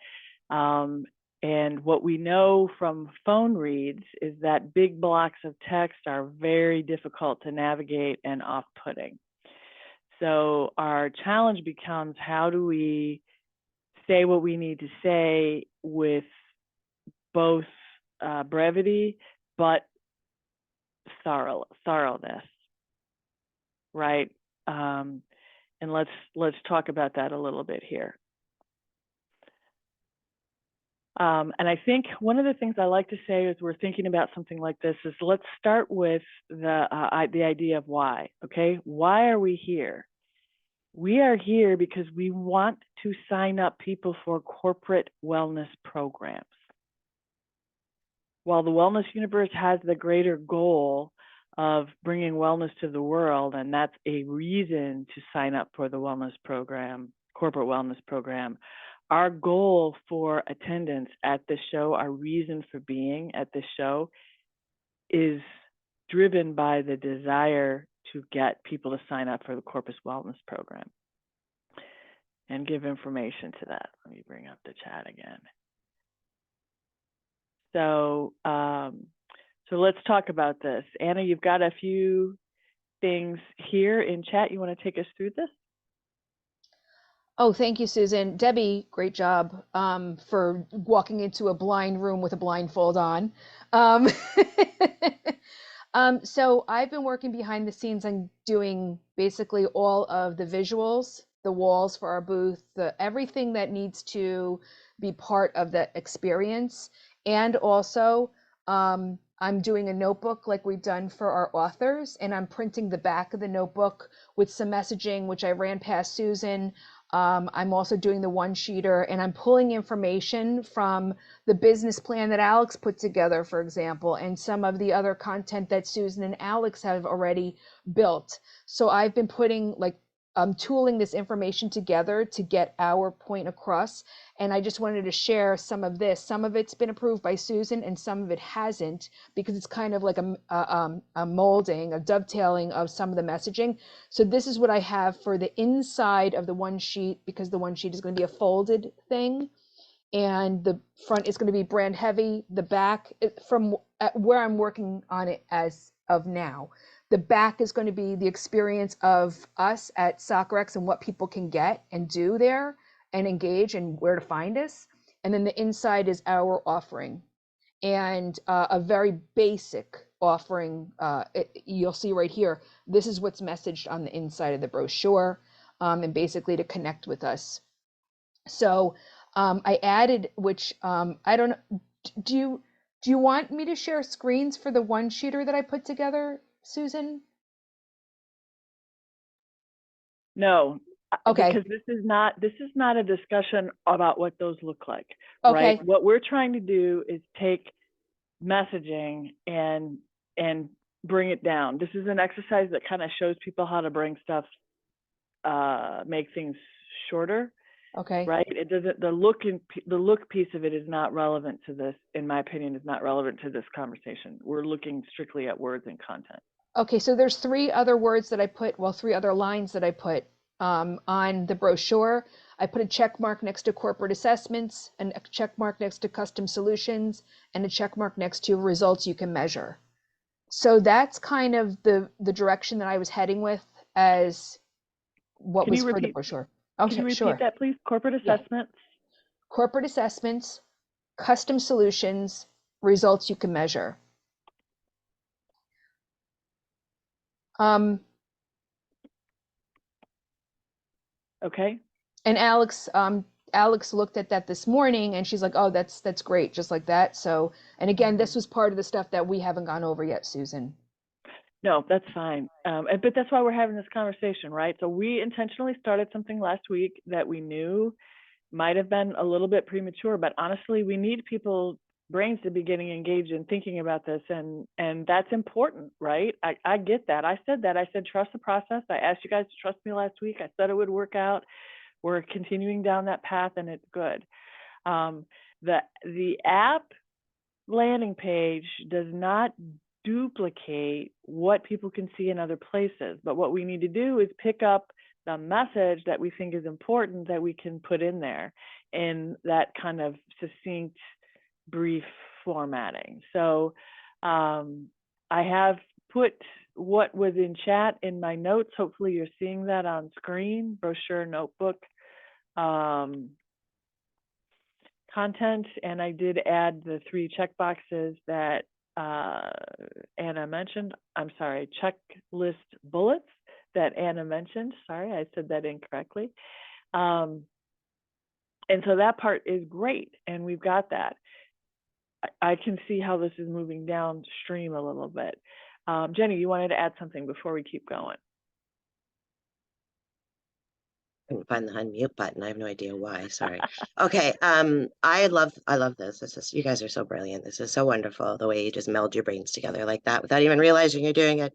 Speaker 1: And what we know from phone reads is that big blocks of text are very difficult to navigate and off-putting. So our challenge becomes, how do we say what we need to say with both brevity but thoroughness, right? And let's talk about that a little bit here. And I think one of the things I like to say as we're thinking about something like this is, let's start with the idea of why. Okay, why are we here? We are here because we want to sign up people for corporate wellness programs. While the Wellness Universe has the greater goal of bringing wellness to the world, and that's a reason to sign up for the wellness program, corporate wellness program, our goal for attendance at this show, our reason for being at this show, is driven by the desire to get people to sign up for the corporate wellness program and give information to that. Let me bring up the chat again. So, so let's talk about this. Anna, you've got a few things here in chat. You want to take us through this?
Speaker 4: Oh, thank you, Susan. Debbie, great job for walking into a blind room with a blindfold on. So I've been working behind the scenes on doing basically all of the visuals, the walls for our booth, everything that needs to be part of the experience. And also, I'm doing a notebook like we've done for our authors, and I'm printing the back of the notebook with some messaging, which I ran past Susan. I'm also doing the one-sheeter, and I'm pulling information from the business plan that Alex put together, for example, and some of the other content that Susan and Alex have already built. So I've been putting, tooling this information together to get our point across. And I just wanted to share some of this. Some of it's been approved by Susan and some of it hasn't, because it's kind of like a molding, a dovetailing of some of the messaging. So this is what I have for the inside of the one sheet, because the one sheet is going to be a folded thing. And the front is going to be brand heavy. The back, from where I'm working on it as of now, the back is going to be the experience of us at SoccerX and what people can get and do there and engage and where to find us. And then the inside is our offering, and a very basic offering. You'll see right here, this is what's messaged on the inside of the brochure, and basically to connect with us. So I added, which I don't know, do you want me to share screens for the one-sheeter that I put together, Susan?
Speaker 1: No,
Speaker 4: Okay.
Speaker 1: because this is not a discussion about what those look like,
Speaker 4: Okay.
Speaker 1: right? What we're trying to do is take messaging and bring it down. This is an exercise that kind of shows people how to bring stuff, make things shorter.
Speaker 4: Okay.
Speaker 1: Right. It doesn't, the look piece of it is not relevant to this, in my opinion, is not relevant to this conversation. We're looking strictly at words and content.
Speaker 4: Okay, so there's three other words that I put, well, three other lines that I put on the brochure. I put a check mark next to corporate assessments, and a check mark next to custom solutions, and a check mark next to results you can measure. So that's kind of the direction that I was heading with as what was for the brochure. Okay,
Speaker 1: Can you
Speaker 4: sure.
Speaker 1: repeat that, please? Corporate
Speaker 4: Yeah.
Speaker 1: assessments.
Speaker 4: Corporate assessments, custom solutions, results you can measure.
Speaker 1: Okay.
Speaker 4: And Alex looked at that this morning and she's like, oh, that's great, just like that. So, and again, this was part of the stuff that we haven't gone over yet, Susan.
Speaker 1: No, that's fine. But that's why we're having this conversation, right? So we intentionally started something last week that we knew might have been a little bit premature, but honestly, we need people brains to be getting engaged and thinking about this, and that's important, right? I get that. I said that. I said trust the process. I asked you guys to trust me last week. I said it would work out. We're continuing down that path, and it's good. The app landing page does not duplicate what people can see in other places, but what we need to do is pick up the message that we think is important that we can put in there in that kind of succinct, brief formatting. So I have put what was in chat in my notes. Hopefully you're seeing that on screen: brochure, notebook, content, and I did add the 3 checkboxes that Anna mentioned. I'm sorry, checklist bullets that Anna mentioned. Sorry, I said that incorrectly. And so that part is great, and we've got that. I can see how this is moving downstream a little bit. Jenny, you wanted to add something before we keep going?
Speaker 2: Couldn't find the unmute button. I have no idea why. Sorry. Okay. I love this. This is, you guys are so brilliant. This is so wonderful, the way you just meld your brains together like that without even realizing you're doing it.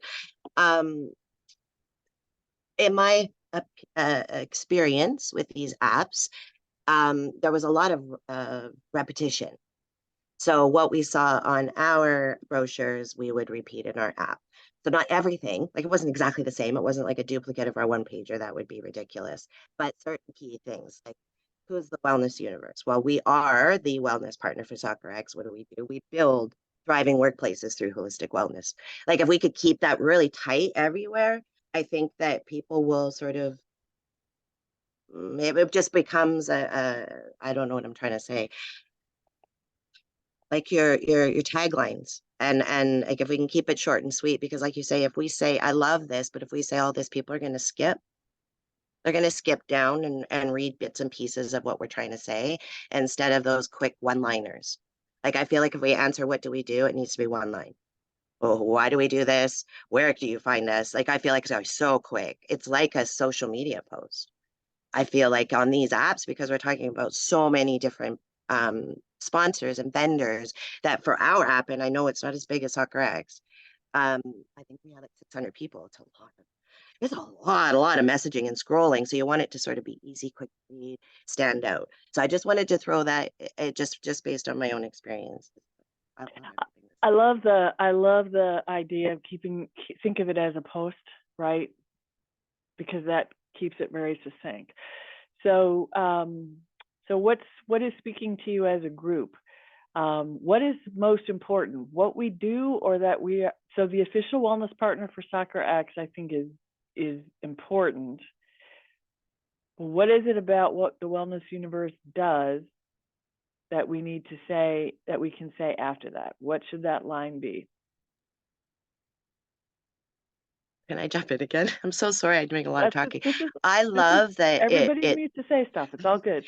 Speaker 2: In my experience with these apps, there was a lot of repetition. So what we saw on our brochures, we would repeat in our app. So not everything, like it wasn't exactly the same. It wasn't like a duplicate of our one pager. That would be ridiculous. But certain key things, like who's the Wellness Universe? Well, we are the wellness partner for SoccerX. What do? We build thriving workplaces through holistic wellness. Like if we could keep that really tight everywhere, I think that people will sort of, it just becomes I don't know what I'm trying to say, like your taglines, and like if we can keep it short and sweet, because like you say, if we say I love this, but if we say all this, people are going to skip. They're going to skip down and read bits and pieces of what we're trying to say instead of those quick one-liners. Like I feel like if we answer what do we do, it needs to be one line. Oh, why do we do this? Where do you find us? Like I feel like it's so quick. It's like a social media post. I feel like on these apps, because we're talking about so many different sponsors and vendors, that for our app, and I know it's not as big as SoccerX, I think we have like 600 people. It's a lot. It's a lot of messaging and scrolling. So you want it to sort of be easy, quick read, stand out. So I just wanted to throw that, just based on my own experience.
Speaker 1: I love the idea of think of it as a post, right? Because that keeps it very succinct. So, what is speaking to you as a group? What is most important? What we do, or that we are? So the official wellness partner for SoccerX, I think, is important. What is it about what the Wellness Universe does that we need to say, that we can say after that? What should that line be?
Speaker 2: Can I jump in again? I'm so sorry. I'm doing a lot of talking.
Speaker 1: I
Speaker 2: love that
Speaker 1: everybody needs to say stuff. It's all good.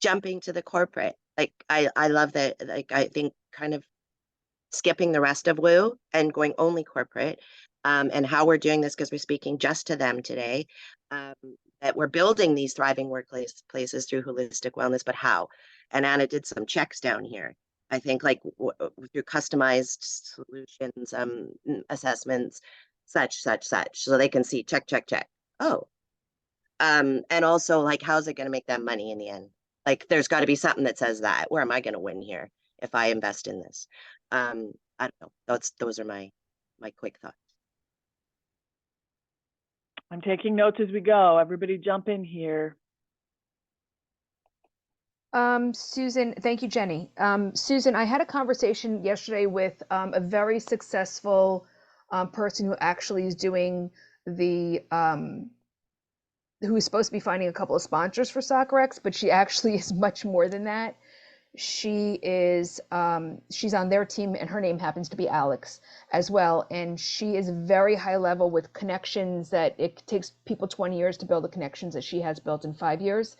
Speaker 2: Jumping to the corporate. Like I love that. Like I think kind of skipping the rest of Woo and going only corporate, and how we're doing this, because we're speaking just to them today, that we're building these thriving workplaces through holistic wellness, but how? And Anna did some checks down here. I think like through customized solutions, assessments, such, so they can see check. Oh, and also like, how's it going to make them money in the end? Like, there's got to be something that says that. Where am I going to win here if I invest in this? I don't know. Those are my quick thoughts.
Speaker 1: I'm taking notes as we go. Everybody jump in here.
Speaker 4: Susan, thank you, Jenny. Susan, I had a conversation yesterday with a very successful person who actually is doing who is supposed to be finding a couple of sponsors for SoccerX, but she actually is much more than that. She is she's on their team, and her name happens to be Alex as well, and she is very high level with connections that it takes people 20 years to build the connections that she has built in 5 years.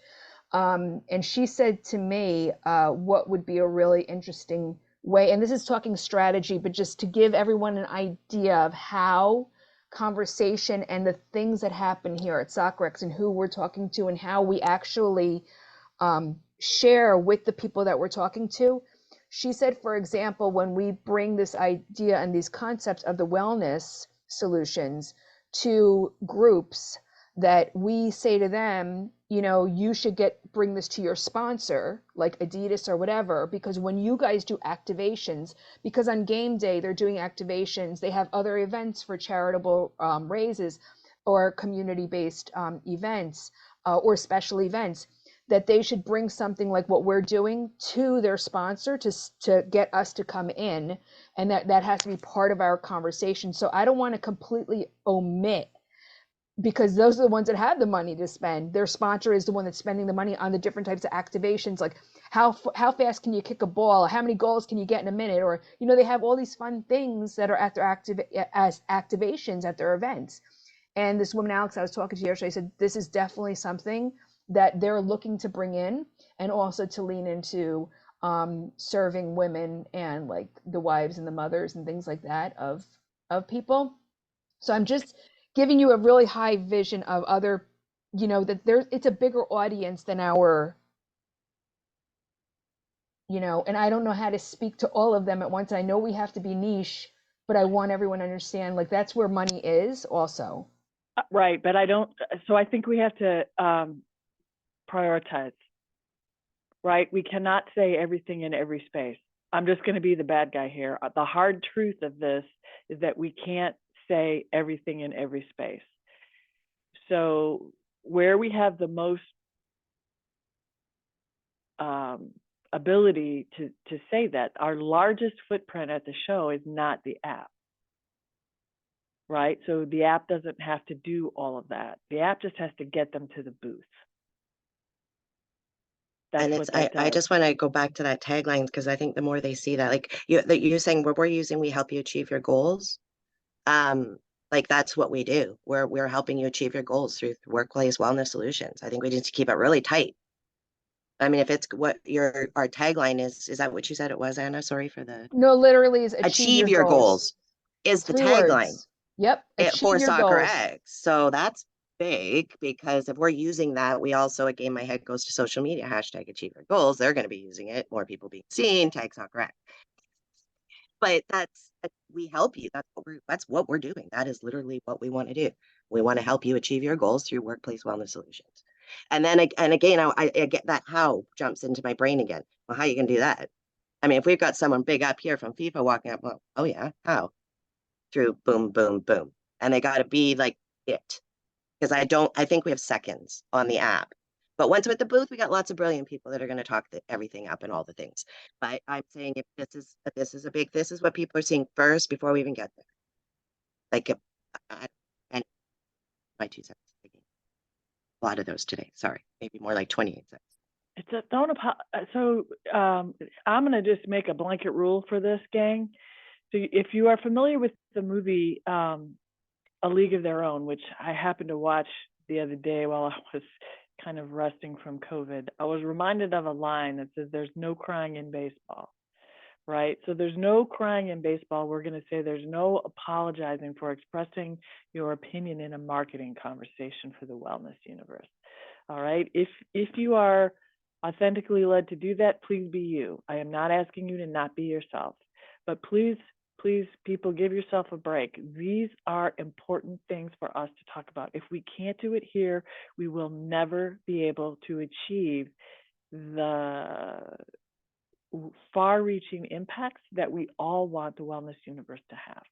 Speaker 4: And she said to me, what would be a really interesting way, and this is talking strategy, but just to give everyone an idea of how conversation and the things that happen here at SoccerX and who we're talking to and how we actually share with the people that we're talking to. She said, for example, when we bring this idea and these concepts of the wellness solutions to groups, that we say to them, you know, you should bring this to your sponsor, like Adidas or whatever, because when you guys do activations, because on game day they're doing activations, they have other events for charitable raises or community-based events or special events, that they should bring something like what we're doing to their sponsor to get us to come in, and that has to be part of our conversation. So I don't want to completely omit, because those are the ones that have the money to spend. Their sponsor is the one that's spending the money on the different types of activations, like how fast can you kick a ball, how many goals can you get in a minute, or, you know, they have all these fun things that are at their activations at their events. And this woman, Alex, I was talking to yesterday, said this is definitely something that they're looking to bring in, and also to lean into serving women and like the wives and the mothers and things like that of people. So I'm just giving you a really high vision of other, you know, that it's a bigger audience than our, you know, and I don't know how to speak to all of them at once. I know we have to be niche, but I want everyone to understand, like, that's where money is also.
Speaker 1: Right, but so I think we have to prioritize, right? We cannot say everything in every space. I'm just going to be the bad guy here. The hard truth of this is that we can't say everything in every space. So where we have the most ability to say that, our largest footprint at the show is not the app, right? So the app doesn't have to do all of that. The app just has to get them to the booth. That's
Speaker 2: And
Speaker 1: what that
Speaker 2: I
Speaker 1: does.
Speaker 2: just want to go back to that tagline, because I think the more they see that, like you're saying, we're using, we help you achieve your goals. Like that's what we do. We're helping you achieve your goals through workplace wellness solutions. I think we need to keep it really tight. I mean, if it's what our tagline is that what you said it was, Anna? Sorry for the
Speaker 4: No, literally is
Speaker 2: achieve your goals is the
Speaker 4: 3
Speaker 2: tagline
Speaker 4: words. Yep. Achieve
Speaker 2: for
Speaker 4: your
Speaker 2: Soccer
Speaker 4: goals.
Speaker 2: X. So that's big, because if we're using that, we also, again, my head goes to social media, hashtag achieve your goals. They're going to be using it, more people being seen, tag Soccer X. But we help you. That's what we're doing. That is literally what we want to do. We want to help you achieve your goals through workplace wellness solutions. And then again, I get that how jumps into my brain again. Well, how are you going to do that? I mean, if we've got someone big up here from FIFA walking up, well, oh yeah, how? Through boom, boom, boom. And they got to be like it. Because I think we have seconds on the app. But once we're at the booth, we got lots of brilliant people that are going to talk everything up and all the things. But I'm saying, if this is what people are seeing first before we even get there. Like, and my 2 cents. A lot of those today. Sorry, maybe more like 28 cents.
Speaker 1: It's a so I'm going to just make a blanket rule for this, gang. So if you are familiar with the movie A League of Their Own, which I happened to watch the other day while I was kind of resting from COVID, I was reminded of a line that says, "There's no crying in baseball," right? So there's no crying in baseball. We're going to say there's no apologizing for expressing your opinion in a marketing conversation for the wellness universe. All right. If you are authentically led to do that, please be you. I am not asking you to not be yourself, but please, people, give yourself a break. These are important things for us to talk about. If we can't do it here, we will never be able to achieve the far-reaching impacts that we all want the wellness universe to have.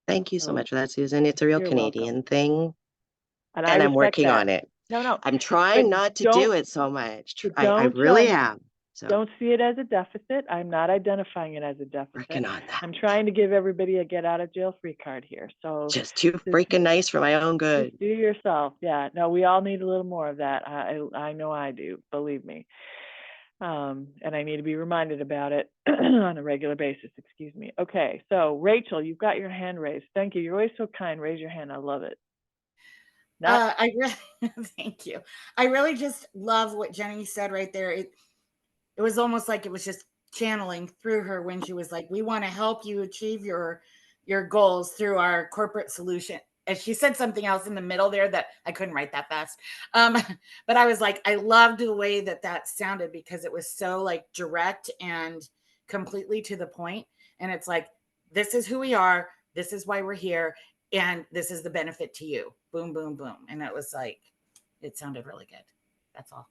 Speaker 2: Thank you so much for that, Susan. It's a real Canadian thing.
Speaker 1: And
Speaker 2: I'm working on it.
Speaker 1: No.
Speaker 2: I'm trying not to do it so much. I really am. So
Speaker 1: don't see it as a deficit. I'm not identifying it as a deficit.
Speaker 2: Working on that.
Speaker 1: I'm trying to give everybody a get out of jail free card here. So
Speaker 2: just too freaking nice for my own good.
Speaker 1: Just do yourself. Yeah. No, we all need a little more of that. I know I do. Believe me. And I need to be reminded about it on a regular basis. Excuse me. Okay. So Rachel, you've got your hand raised. Thank you. You're always so kind. Raise your hand. I love it.
Speaker 5: I really thank you. I really just love what Jenny said right there. It was almost like it was just channeling through her when she was like, "We want to help you achieve your goals through our corporate solution." And she said something else in the middle there that I couldn't write that fast. But I was like, I loved the way that sounded, because it was so like direct and completely to the point. And it's like, this is who we are. This is why we're here. And this is the benefit to you. Boom, boom, boom. And it was like, it sounded really good. That's all.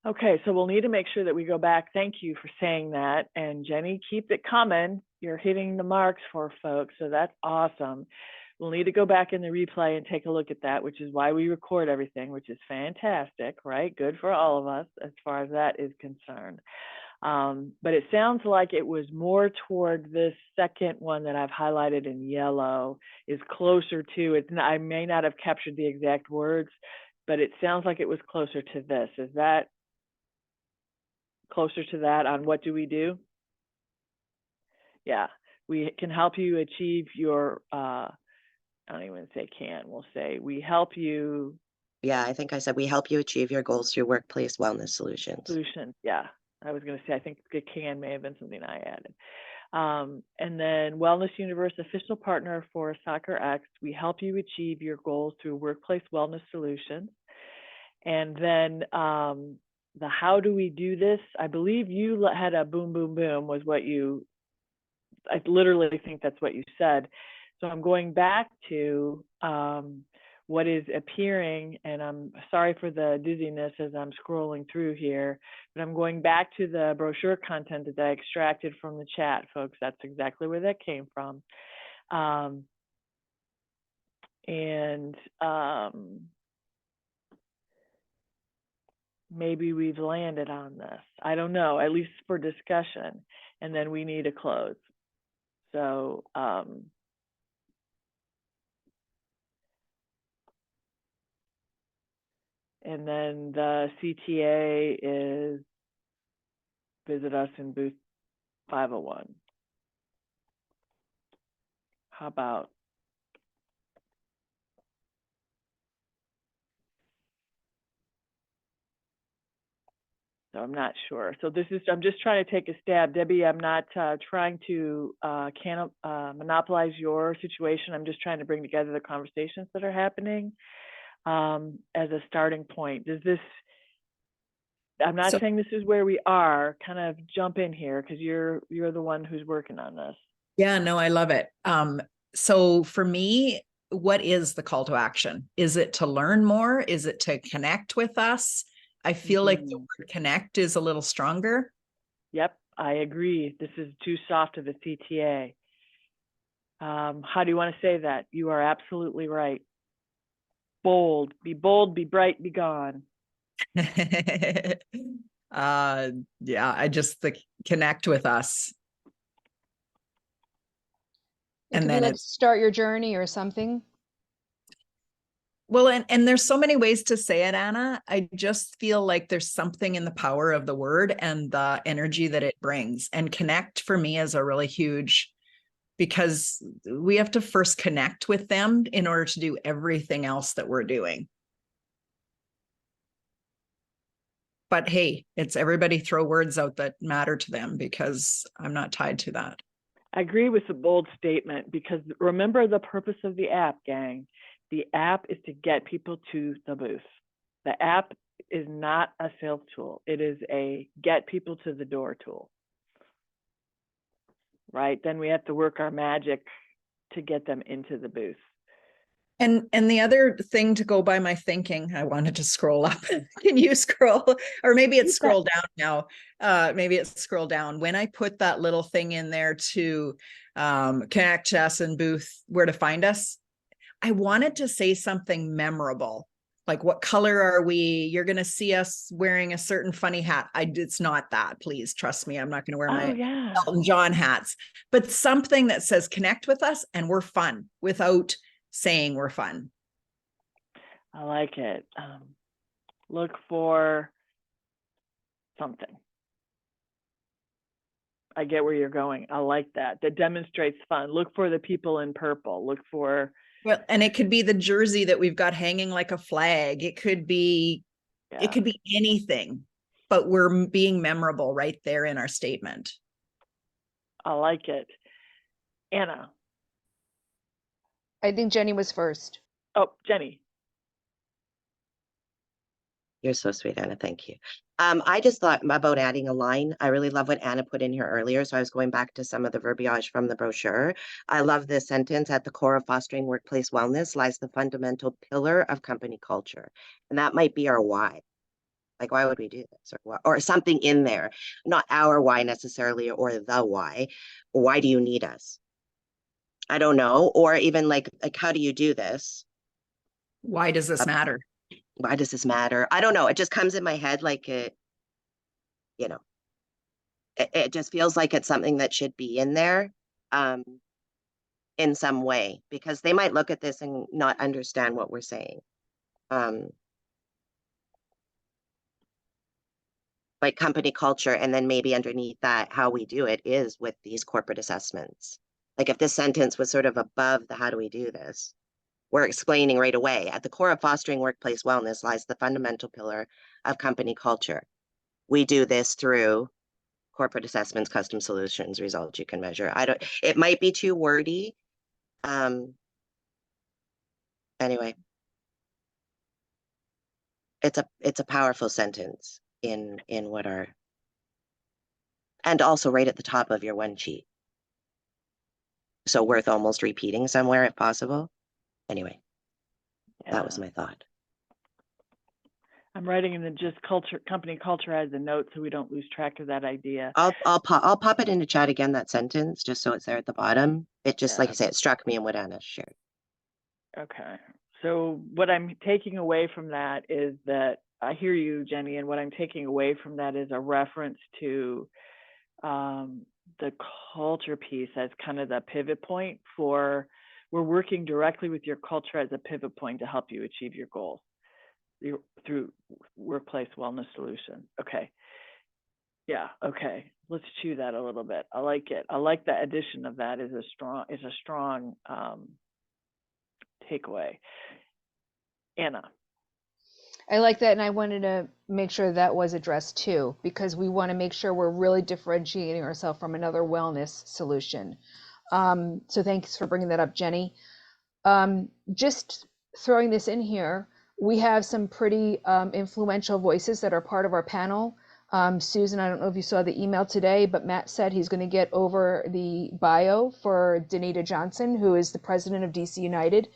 Speaker 1: Okay, so we'll need to make sure that we go back. Thank you for saying that. And Jenny, keep it coming. You're hitting the marks for folks, so that's awesome. We'll need to go back in the replay and take a look at that, which is why we record everything, which is fantastic, right? Good for all of us as far as that is concerned. But it sounds like it was more toward this second one that I've highlighted in yellow is closer to it. I may not have captured the exact words, but it sounds like it was closer to this. Is that closer to that on what do we do? Yeah, we can help you achieve your, I don't even say can, we'll say we help you.
Speaker 2: Yeah, I think I said we help you achieve your goals through workplace wellness solutions.
Speaker 1: Solutions, yeah. I was going to say, I think the can may have been something I added. And then Wellness Universe, official partner for Soccer X. We help you achieve your goals through workplace wellness solutions. And then the how do we do this? I believe you had a boom, boom, boom was what you, I literally think that's what you said. So I'm going back to what is appearing, and I'm sorry for the dizziness as I'm scrolling through here, but I'm going back to the brochure content that I extracted from the chat, folks. That's exactly where that came from. Maybe we've landed on this. I don't know, at least for discussion, and then we need to close. So, and then the CTA is visit us in booth 501. How about? So I'm not sure. So this is, I'm just trying to take a stab. Debbie, I'm not trying to monopolize your situation. I'm just trying to bring together the conversations that are happening as a starting point. Does this, I'm not saying this is where we are, kind of jump in here because you're the one who's working on this.
Speaker 3: Yeah, no, I love it. So for me, what is the call to action? Is it to learn more? Is it to connect with us? I feel like the word connect is a little stronger.
Speaker 1: Yep, I agree. This is too soft of a CTA. How do you want to say that? You are absolutely right. Bold, be bright, be gone.
Speaker 3: Yeah, I just connect with us.
Speaker 4: It could be like start your journey or something.
Speaker 3: Well, and there's so many ways to say it, Anna. I just feel like there's something in the power of the word and the energy that it brings. And connect for me is a really huge, because we have to first connect with them in order to do everything else that we're doing. But hey, it's everybody throw words out that matter to them, because I'm not tied to that.
Speaker 1: I agree with the bold statement, because remember the purpose of the app, gang. The app is to get people to the booth. The app is not a sales tool. It is a get people to the door tool. Right? Then we have to work our magic to get them into the booth.
Speaker 3: And the other thing to go by my thinking, I wanted to scroll up. Can you scroll? Or maybe it's scroll down now. Maybe it's scroll down. When I put that little thing in there to connect us and booth, where to find us, I wanted to say something memorable. Like, what color are we? You're going to see us wearing a certain funny hat. It's not that, please trust me. I'm not going to wear my Elton John hats, but something that says connect with us and we're fun without saying we're fun.
Speaker 1: I like it. Look for something. I get where you're going. I like that. That demonstrates fun. Look for the people in purple. Look for.
Speaker 3: Well, and it could be the jersey that we've got hanging like a flag. It could be, it could be anything, but we're being memorable right there in our statement.
Speaker 1: I like it. Anna.
Speaker 4: I think Jenny was first.
Speaker 1: Oh, Jenny.
Speaker 2: You're so sweet, Anna. Thank you. I just thought about adding a line. I really love what Anna put in here earlier. So I was going back to some of the verbiage from the brochure. I love this sentence: at the core of fostering workplace wellness lies the fundamental pillar of company culture. And that might be our why. Like, why would we do this? Or something in there, not our why necessarily, or the why. Why do you need us? I don't know. Or even like how do you do this?
Speaker 3: Why does this matter?
Speaker 2: Why does this matter? I don't know. It just comes in my head like it, you know, it just feels like it's something that should be in there in some way, because they might look at this and not understand what we're saying. Like company culture, and then maybe underneath that, how we do it is with these corporate assessments. Like if this sentence was sort of above the how do we do this, we're explaining right away: at the core of fostering workplace wellness lies the fundamental pillar of company culture. We do this through corporate assessments, custom solutions, results you can measure. It might be too wordy. Anyway, it's a powerful sentence in what our, and also right at the top of your one sheet. So worth almost repeating somewhere if possible. Anyway, that was
Speaker 1: Yeah.
Speaker 2: my thought.
Speaker 1: I'm writing in the just company culture as a note so we don't lose track of that idea.
Speaker 2: I'll pop it in the chat again, that sentence, just so it's there at the bottom. It just, like I
Speaker 1: Yeah.
Speaker 2: said, it struck me in what Anna shared.
Speaker 1: Okay. So what I'm taking away from that is that I hear you, Jenny, and what I'm taking away from that is a reference to the culture piece as kind of the pivot point for, we're working directly with your culture as a pivot point to help you achieve your goals through workplace wellness solution. Okay. Yeah. Okay. Let's chew that a little bit. I like it. I like the addition of that is a strong takeaway. Anna.
Speaker 4: I like that, and I wanted to make sure that was addressed too, because we want to make sure we're really differentiating ourselves from another wellness solution. So thanks for bringing that up, Jenny. Just throwing this in here, we have some pretty influential voices that are part of our panel. Susan, I don't know if you saw the email today, but Matt said he's going to get over the bio for Danita Johnson, who is the president of DC United.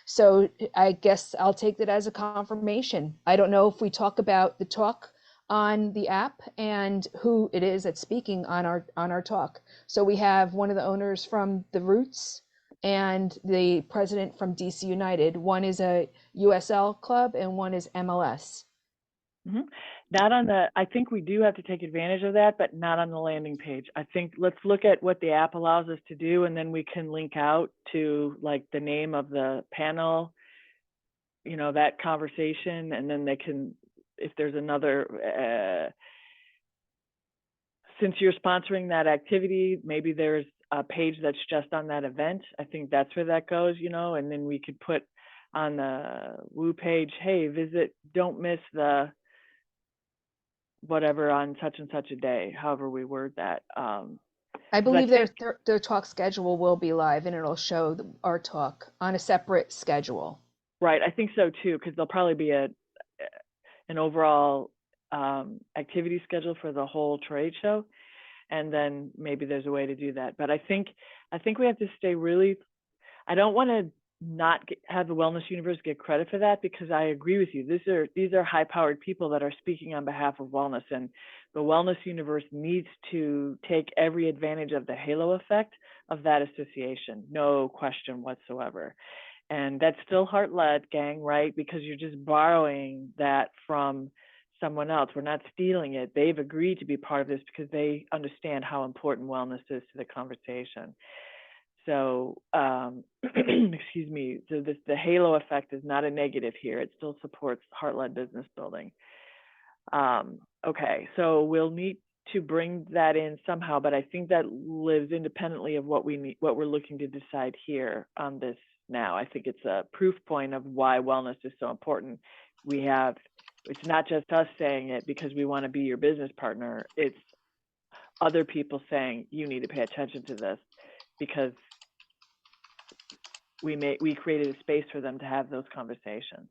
Speaker 4: So I guess I'll take that as a confirmation. I don't know if we talk about the talk on the app and who it is that's speaking on our talk. So we have one of the owners from the Roots and the president from DC United. One is a USL club and one is MLS.
Speaker 1: Mm-hmm. Not on the, I think we do have to take advantage of that, but not on the landing page. I think let's look at what the app allows us to do, and then we can link out to like the name of the panel, you know, that conversation, and then they can, if there's another, since you're sponsoring that activity, maybe there's a page that's just on that event. I think that's where that goes, you know, and then we could put on the Woo page, hey, visit, don't miss the whatever on such and such a day, however we word that.
Speaker 4: I believe their talk schedule will be live, and it'll show our talk on a separate schedule.
Speaker 1: Right, I think so too, because there'll probably be an overall activity schedule for the whole trade show, and then maybe there's a way to do that. But I think we have to stay really. I don't want to not have the wellness universe get credit for that, because I agree with you. These are high-powered people that are speaking on behalf of wellness, and the wellness universe needs to take every advantage of the halo effect of that association, no question whatsoever. And that's still heart-led, gang, right? Because you're just borrowing that from someone else. We're not stealing it. They've agreed to be part of this because they understand how important wellness is to the conversation. So, excuse me, so the halo effect is not a negative here. It still supports heart-led business building. Okay, so we'll need to bring that in somehow, but I think that lives independently of what we need, what we're looking to decide here on this now. I think it's a proof point of why wellness is so important. It's not just us saying it because we want to be your business partner. It's other people saying you need to pay attention to this because we created a space for them to have those conversations.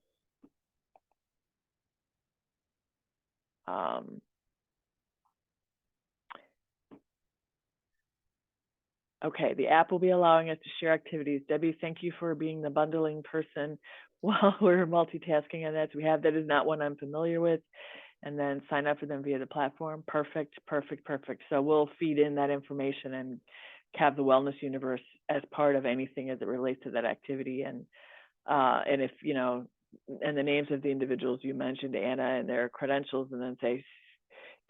Speaker 1: Okay, the app will be allowing us to share activities. Debbie, thank you for being the bundling person while we're multitasking on that. So we have, that is not one I'm familiar with. And then sign up for them via the platform. Perfect, perfect, perfect. So we'll feed in that information and have the Wellness Universe as part of anything as it relates to that activity. And if, you know, and the names of the individuals you mentioned, Anna, and their credentials, and then say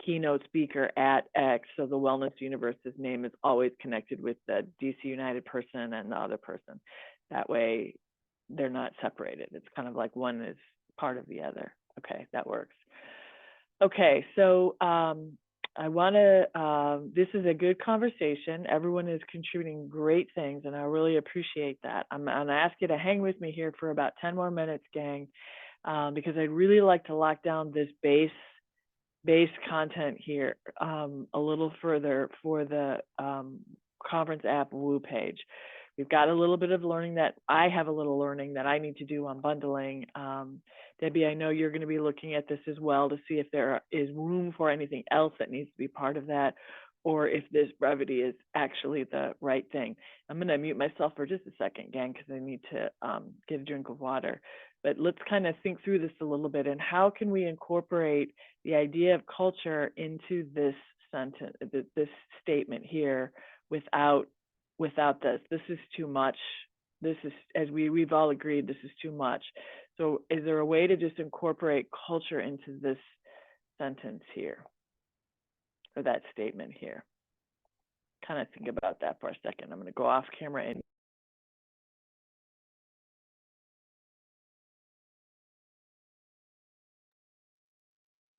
Speaker 1: keynote speaker at X. So the Wellness Universe's name is always connected with the DC United person and the other person. That way they're not separated. It's kind of like one is part of the other. Okay, that works. Okay, so I want to, this is a good conversation. Everyone is contributing great things, and I really appreciate that. I'm going to ask you to hang with me here for about 10 more minutes, gang, because I'd really like to lock down this base content here a little further for the conference app Woo page. We've got a little bit of learning that I have a little learning that I need to do on bundling. Debbie, I know you're going to be looking at this as well to see if there is room for anything else that needs to be part of that, or if this brevity is actually the right thing. I'm going to mute myself for just a second, gang, because I need to get a drink of water. But let's kind of think through this a little bit, and how can we incorporate the idea of culture into this sentence, this statement here, without this. This is too much. This is, as we've all agreed, this is too much. So is there a way to just incorporate culture into this sentence here, or that statement here? Kind of think about that for a second. I'm going to go off camera and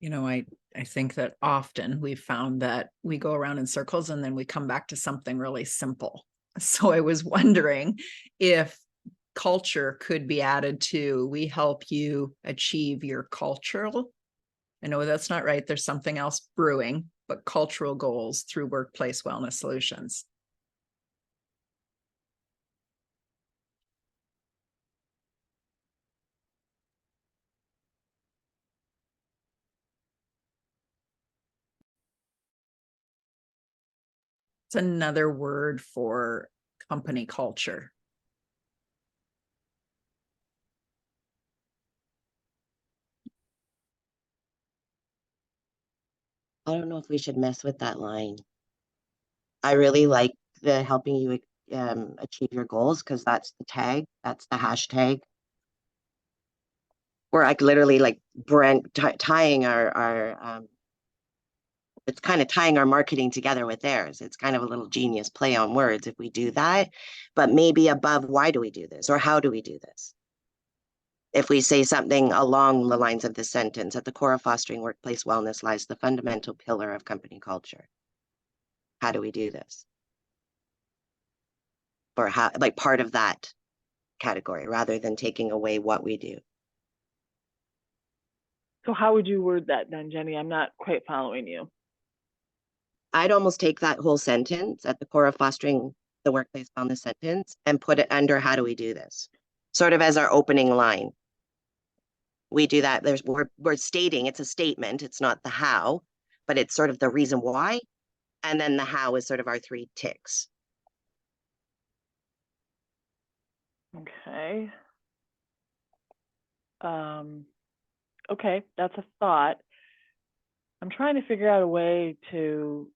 Speaker 3: You know, I think that often we've found that we go around in circles and then we come back to something really simple. So I was wondering if culture could be added to, we help you achieve your cultural. I know that's not right. There's something else brewing, but cultural goals through workplace wellness solutions. It's another word for company culture.
Speaker 2: I don't know if we should mess with that line. I really like the helping you achieve your goals, because that's the tag, that's the hashtag. We're like literally like tying our it's kind of tying our marketing together with theirs. It's kind of a little genius play on words if we do that, but maybe above, why do we do this, or how do we do this? If we say something along the lines of this sentence, at the core of fostering workplace wellness lies the fundamental pillar of company culture. How do we do this? Or how, like part of that category, rather than taking away what we do.
Speaker 1: So how would you word that then, Jenny? I'm not quite following you.
Speaker 2: I'd almost take that whole sentence, at the core of fostering the workplace wellness sentence, and put it under how do we do this? Sort of as our opening line. We do that. We're stating, it's a statement. It's not the how, but it's sort of the reason why. And then the how is sort of our 3 ticks.
Speaker 1: Okay. Okay, that's a thought. I'm trying to figure out a way to,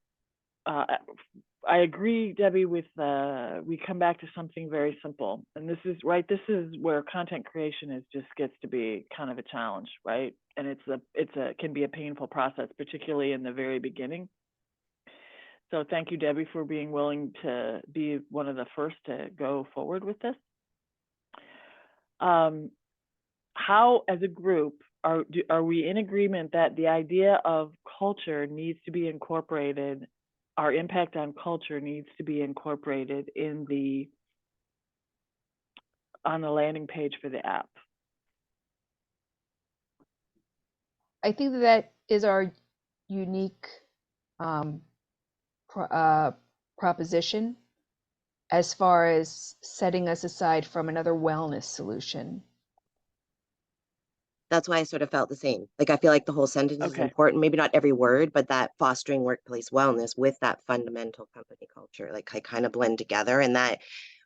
Speaker 1: I agree, Debbie, with we come back to something very simple. And this is right, this is where content creation just gets to be kind of a challenge, right? And can be a painful process, particularly in the very beginning. So thank you, Debbie, for being willing to be one of the first to go forward with this. How, as a group, are we in agreement that the idea of culture needs to be incorporated, our impact on culture needs to be incorporated on the landing page for the app?
Speaker 4: I think that is our unique proposition as far as setting us aside from another wellness solution.
Speaker 2: That's why I sort of felt the same. Like, I feel like the whole sentence is
Speaker 1: Okay.
Speaker 2: important, maybe not every word, but that fostering workplace wellness with that fundamental company culture, like I kind of blend together. And that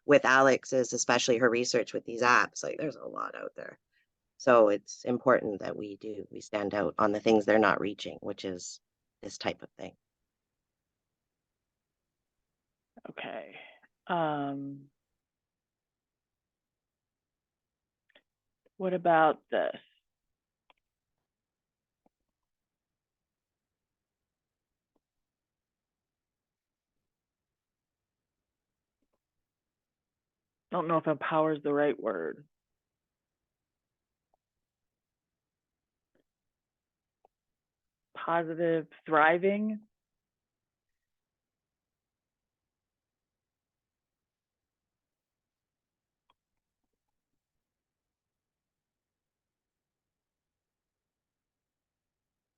Speaker 2: with Alex's, especially her research with these apps, like there's a lot out there. So it's important that we stand out on the things they're not reaching, which is this type of thing.
Speaker 1: Okay. What about this? Don't know if empower is the right word. Positive, thriving.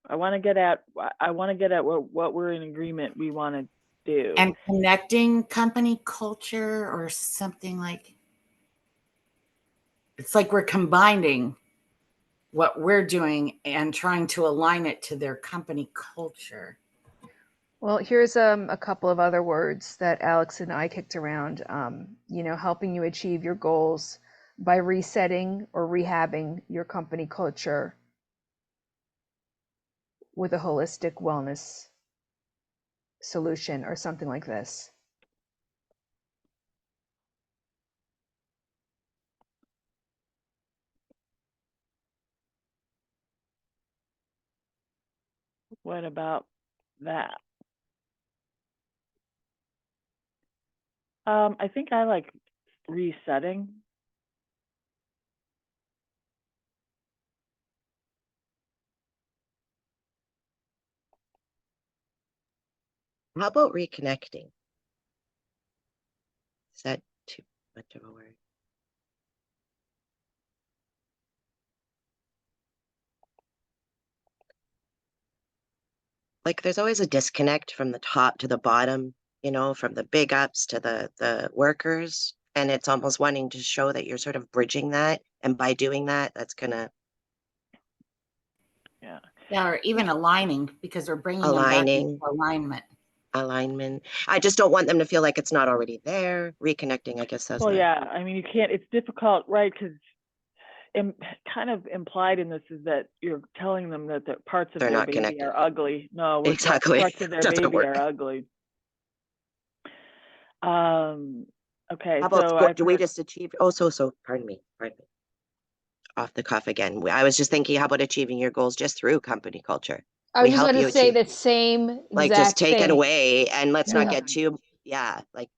Speaker 1: I want to get at what we're in agreement we want to do.
Speaker 5: And connecting company culture or something like, it's like we're combining what we're doing and trying to align it to their company culture.
Speaker 4: Well, here's a couple of other words that Alex and I kicked around. Helping you achieve your goals by resetting or rehabbing your company culture with a holistic wellness solution or something like this.
Speaker 1: What about that? I think I like resetting.
Speaker 2: How about reconnecting? Is that too much of a word? Like there's always a disconnect from the top to the bottom, from the big ups to the workers. And it's almost wanting to show that you're sort of bridging that. And by doing that, that's gonna
Speaker 5: Yeah, or even aligning, because we're bringing them back into alignment.
Speaker 2: I just don't want them to feel like it's not already there. Reconnecting, I guess that's
Speaker 1: Well, yeah, I mean, you can't, it's difficult, right? Because kind of implied in this is that you're telling them that the parts of
Speaker 2: They're
Speaker 1: their
Speaker 2: not
Speaker 1: baby
Speaker 2: connected.
Speaker 1: are ugly. No,
Speaker 2: Exactly.
Speaker 1: parts of their
Speaker 2: Doesn't
Speaker 1: baby
Speaker 2: work.
Speaker 1: are ugly. Okay,
Speaker 2: How about
Speaker 1: so
Speaker 2: do we just achieve? Oh, so pardon me. Off the cuff again. I was just thinking, how about achieving your goals just through company culture?
Speaker 4: I was just going to say the same
Speaker 2: Like just
Speaker 4: exact
Speaker 2: take it
Speaker 4: thing.
Speaker 2: away and let's not
Speaker 4: Yeah.
Speaker 2: get too, like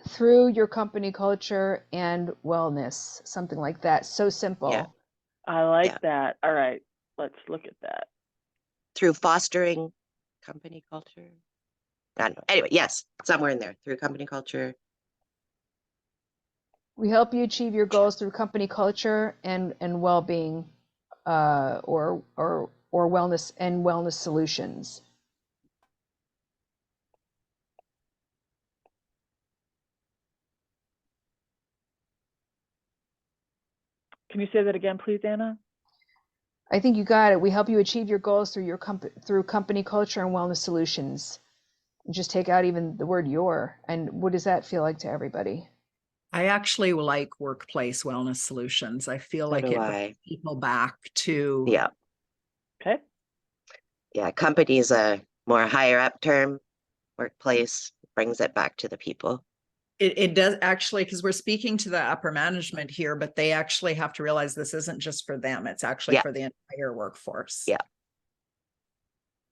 Speaker 4: Through your company culture and wellness, something like that. So simple.
Speaker 2: Yeah.
Speaker 1: I like
Speaker 2: Yeah.
Speaker 1: that. All right, let's look at that.
Speaker 2: Through fostering company culture. I don't know. Anyway, yes, somewhere in there through company culture.
Speaker 4: We help you achieve your goals through company culture and well-being, or wellness and wellness solutions.
Speaker 1: Can you say that again, please, Anna?
Speaker 4: I think you got it. We help you achieve your goals through through company culture and wellness solutions. Just take out even the word your. And what does that feel like to everybody?
Speaker 3: I actually like workplace wellness solutions. I feel
Speaker 2: So
Speaker 3: like
Speaker 2: do
Speaker 3: it
Speaker 2: I.
Speaker 3: brings people back to
Speaker 2: Yeah.
Speaker 1: Okay.
Speaker 2: Yeah, company is a more higher up term. Workplace brings it back to the people.
Speaker 3: It does actually, because we're speaking to the upper management here, but they actually have to realize this isn't just for them. It's actually for the entire workforce.
Speaker 2: Yeah.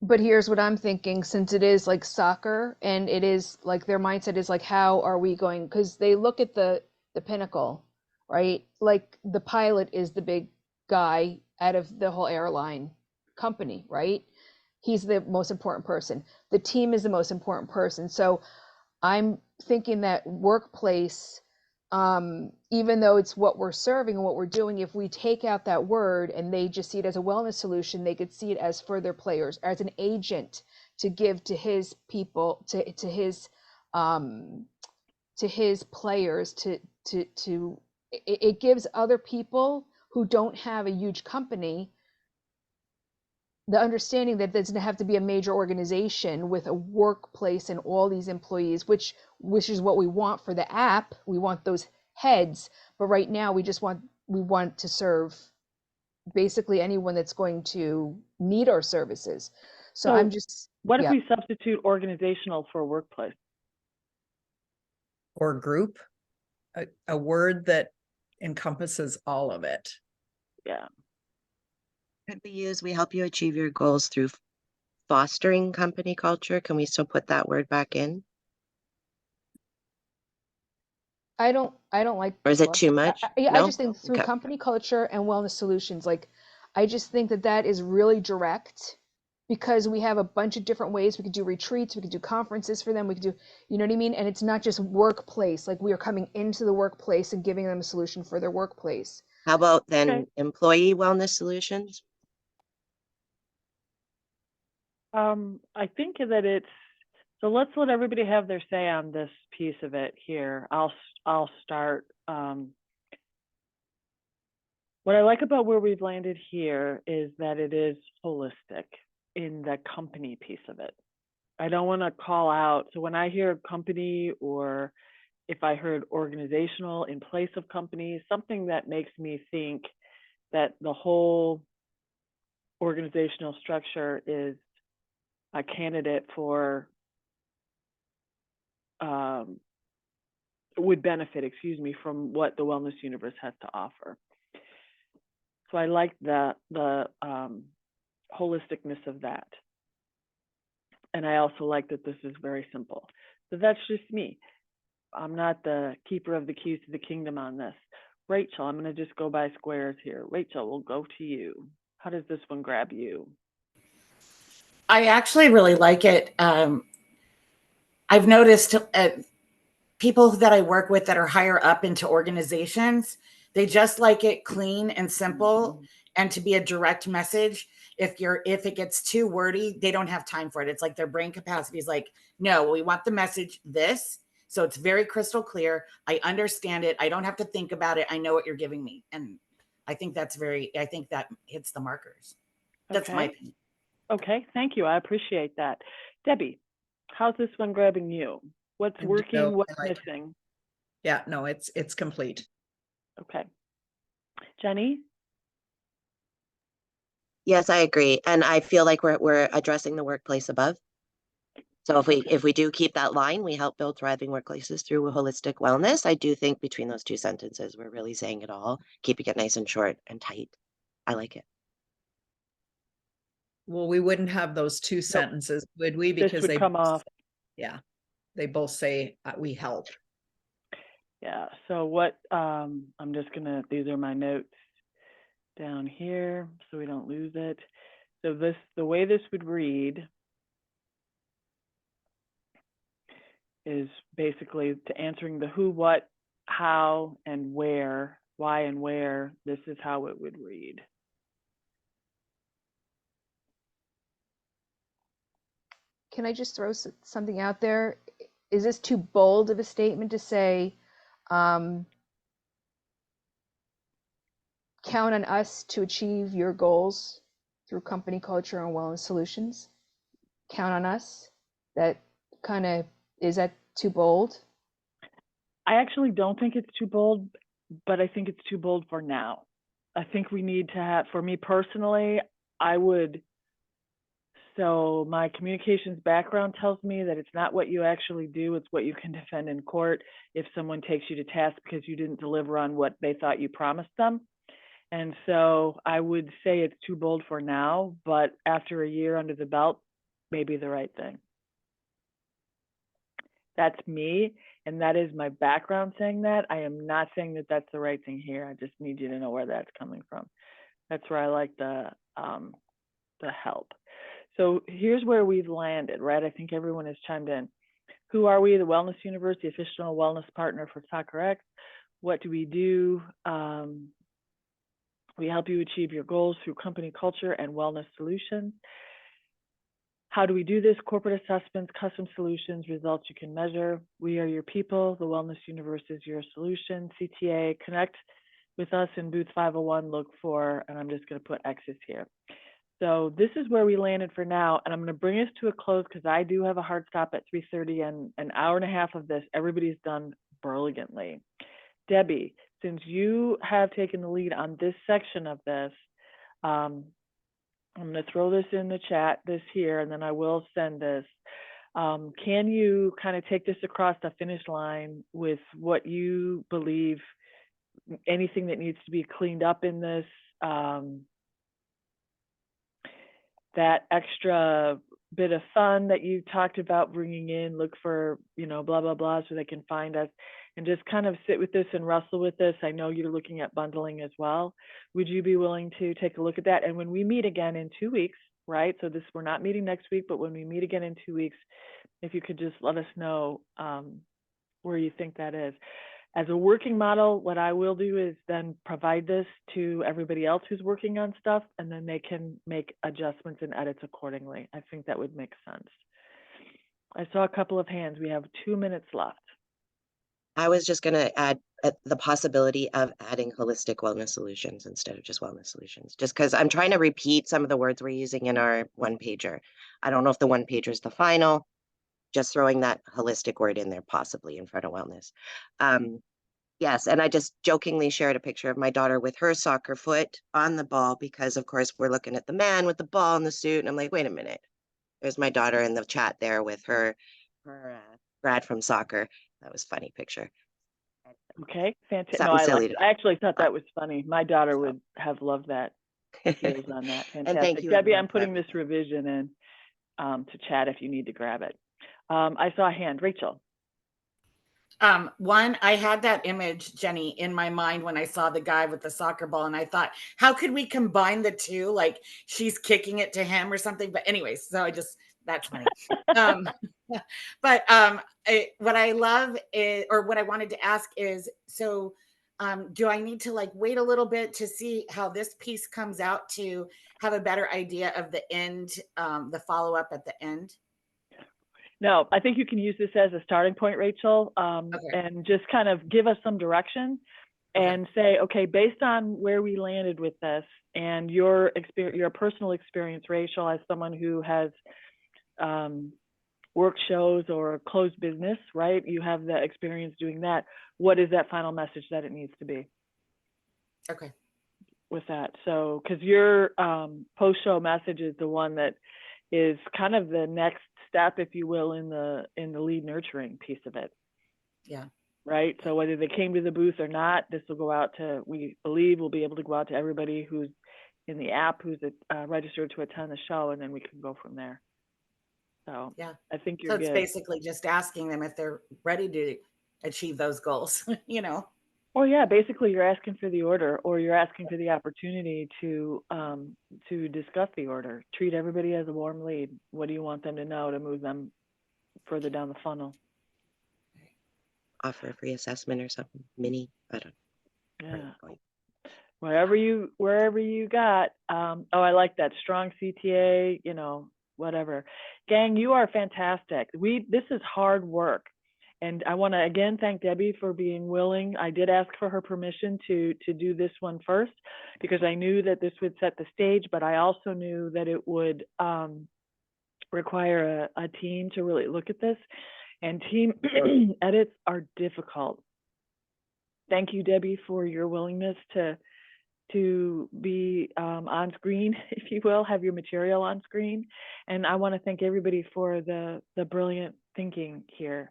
Speaker 4: But here's what I'm thinking, since it is like soccer and it is like their mindset is like, how are we going? Because they look at the pinnacle, right? Like the pilot is the big guy out of the whole airline company, right? He's the most important person. The team is the most important person. So I'm thinking that workplace, even though it's what we're serving and what we're doing, if we take out that word and they just see it as a wellness solution, they could see it as for their players, as an agent to give to his people, to his players, it gives other people who don't have a huge company, the understanding that there's going to have to be a major organization with a workplace and all these employees, which is what we want for the app. We want those heads, but right now we want to serve basically anyone that's going to need our services. So I'm just,
Speaker 1: What if
Speaker 4: yeah.
Speaker 1: we substitute organizational for workplace?
Speaker 3: Or group, a word that encompasses all of it.
Speaker 1: Yeah.
Speaker 2: Could we help you achieve your goals through fostering company culture? Can we still put that word back in?
Speaker 4: I don't like.
Speaker 2: Or is it too much?
Speaker 4: Yeah,
Speaker 2: No?
Speaker 4: I just think through
Speaker 2: Okay.
Speaker 4: company culture and wellness solutions, like, I just think that is really direct, because we have a bunch of different ways. We could do retreats, we could do conferences for them, we could do, you know what I mean? And it's not just workplace, like we are coming into the workplace and giving them a solution for their workplace.
Speaker 2: How about then
Speaker 1: Okay.
Speaker 2: employee wellness solutions?
Speaker 1: I think that so let's let everybody have their say on this piece of it here. I'll start. What I like about where we've landed here is that it is holistic in the company piece of it. I don't want to call out. So when I hear company, or if I heard organizational in place of company, something that makes me think that the whole organizational structure is a candidate for would benefit, from what the Wellness Universe has to offer. So I like the holisticness of that. And I also like that this is very simple. So that's just me. I'm not the keeper of the keys to the kingdom on this. Rachel, I'm going to just go by squares here. Rachel, we'll go to you. How does this one grab you?
Speaker 5: I actually really like it. I've noticed people that I work with that are higher up into organizations, they just like it clean and simple and to be a direct message. If it gets too wordy, they don't have time for it. It's like their brain capacity is like, no, we want the message this. So it's very crystal clear. I understand it. I don't have to think about it. I know what you're giving me. And I think that hits the markers. That's my opinion.
Speaker 1: Okay, thank you. I appreciate that. Debbie, how's this one grabbing you? What's working, what's missing?
Speaker 3: Yeah, no, it's complete.
Speaker 1: Okay. Jenny?
Speaker 2: Yes, I agree. And I feel like we're addressing the workplace above. So if we do keep that line, we help build thriving workplaces through holistic wellness. I do think between those two sentences, we're really saying it all, keeping it nice and short and tight. I like it.
Speaker 3: Well, we wouldn't have those two sentences, would we? Because
Speaker 1: this would come off.
Speaker 3: Yeah, they both say we help.
Speaker 1: Yeah. So what? I'm just gonna. These are my notes down here, so we don't lose it. So the way this would read is basically to answering the who, what, how, and where, why and where. This is how it would read.
Speaker 4: Can I just throw something out there? Is this too bold of a statement to say, count on us to achieve your goals through company culture and wellness solutions? Count on us? That kind of, is that too bold?
Speaker 1: I actually don't think it's too bold, but I think it's too bold for now. I think we need to have, for me personally, so my communications background tells me that it's not what you actually do, it's what you can defend in court if someone takes you to task because you didn't deliver on what they thought you promised them. And so I would say it's too bold for now, but after a year under the belt, maybe the right thing. That's me, and that is my background saying that. I am not saying that that's the right thing here. I just need you to know where that's coming from. That's where I like the help. So here's where we've landed, right? I think everyone has chimed in. Who are we? The Wellness Universe, the official wellness partner for SoccerX. What do? We help you achieve your goals through company culture and wellness solutions. How do we do this? Corporate assessments, custom solutions, results you can measure. We are your people. The Wellness Universe is your solution. CTA, connect with us in booth 501, look for, and I'm just going to put X's here. So this is where we landed for now, and I'm going to bring us to a close because I do have a hard stop at 3:30, and an hour and a half of this, everybody's done brilliantly. Debbie, since you have taken the lead on this section of this, I'm going to throw this in the chat, this here, and then I will send this. Can you kind of take this across the finish line with what you believe, anything that needs to be cleaned up in this, that extra bit of fun that you talked about bringing in, look for, blah, blah, blah, so they can find us, and just kind of sit with this and wrestle with this. I know you're looking at bundling as well. Would you be willing to take a look at that? And when we meet again in 2 weeks, right? So we're not meeting next week, but when we meet again in 2 weeks, if you could just let us know where you think that is. As a working model, what I will do is then provide this to everybody else who's working on stuff, and then they can make adjustments and edits accordingly. I think that would make sense. I saw a couple of hands. We have 2 minutes left.
Speaker 2: I was just going to add the possibility of adding holistic wellness solutions instead of just wellness solutions, just because I'm trying to repeat some of the words we're using in our one pager. I don't know if the one pager is the final, just throwing that holistic word in there, possibly in front of wellness. Yes, and I just jokingly shared a picture of my daughter with her soccer foot on the ball because, of course, we're looking at the man with the ball and the suit, and I'm like, wait a minute. There's my daughter in the chat there with her grad from soccer. That was a funny picture.
Speaker 1: Okay, fantastic.
Speaker 2: Something
Speaker 1: No,
Speaker 2: silly
Speaker 1: I actually thought that was funny. My daughter would have loved that. Feels on that. Fantastic.
Speaker 2: thank you,
Speaker 1: Debbie,
Speaker 2: everyone,
Speaker 1: I'm
Speaker 2: for
Speaker 1: putting this
Speaker 2: everything.
Speaker 1: revision in to chat if you need to grab it. I saw a hand. Rachel.
Speaker 5: One, I had that image, Jenny, in my mind when I saw the guy with the soccer ball, and I thought, how could we combine the two? Like she's kicking it to him or something. But anyways, so that's funny. But what I love is, or what I wanted to ask is, so do I need to like wait a little bit to see how this piece comes out to have a better idea of the end, the follow up at the end?
Speaker 1: No, I think you can use this as a starting point, Rachel,
Speaker 5: Okay.
Speaker 1: and just kind of give us some direction and say, okay, based on where we landed with this and your experience, your personal experience, Rachel, as someone who has work shows or closed business, right? You have the experience doing that. What is that final message that it needs to be?
Speaker 5: Okay.
Speaker 1: With that. So, because your post-show message is the one that is kind of the next step, if you will, in the lead nurturing piece of it.
Speaker 5: Yeah.
Speaker 1: Right. So whether they came to the booth or not, this will go out to, we believe will be able to go out to everybody who's in the app, who's registered to attend the show, and then we can go from there. So
Speaker 5: yeah,
Speaker 1: I think you're
Speaker 5: so it's
Speaker 1: good.
Speaker 5: basically just asking them if they're ready to achieve those goals,
Speaker 1: Well, yeah, basically you're asking for the order, or you're asking for the opportunity to discuss the order. Treat everybody as a warm lead. What do you want them to know to move them further down the funnel?
Speaker 2: Offer a free assessment or something, mini, I don't know.
Speaker 1: Yeah. Wherever you got. Oh, I like that. Strong CTA, whatever. Gang, you are fantastic. This is hard work. And I want to again thank Debbie for being willing. I did ask for her permission to do this one first because I knew that this would set the stage, but I also knew that it would require a team to really look at this. And team edits are difficult. Thank you, Debbie, for your willingness to be on screen, if you will, have your material on screen. And I want to thank everybody for the brilliant thinking here.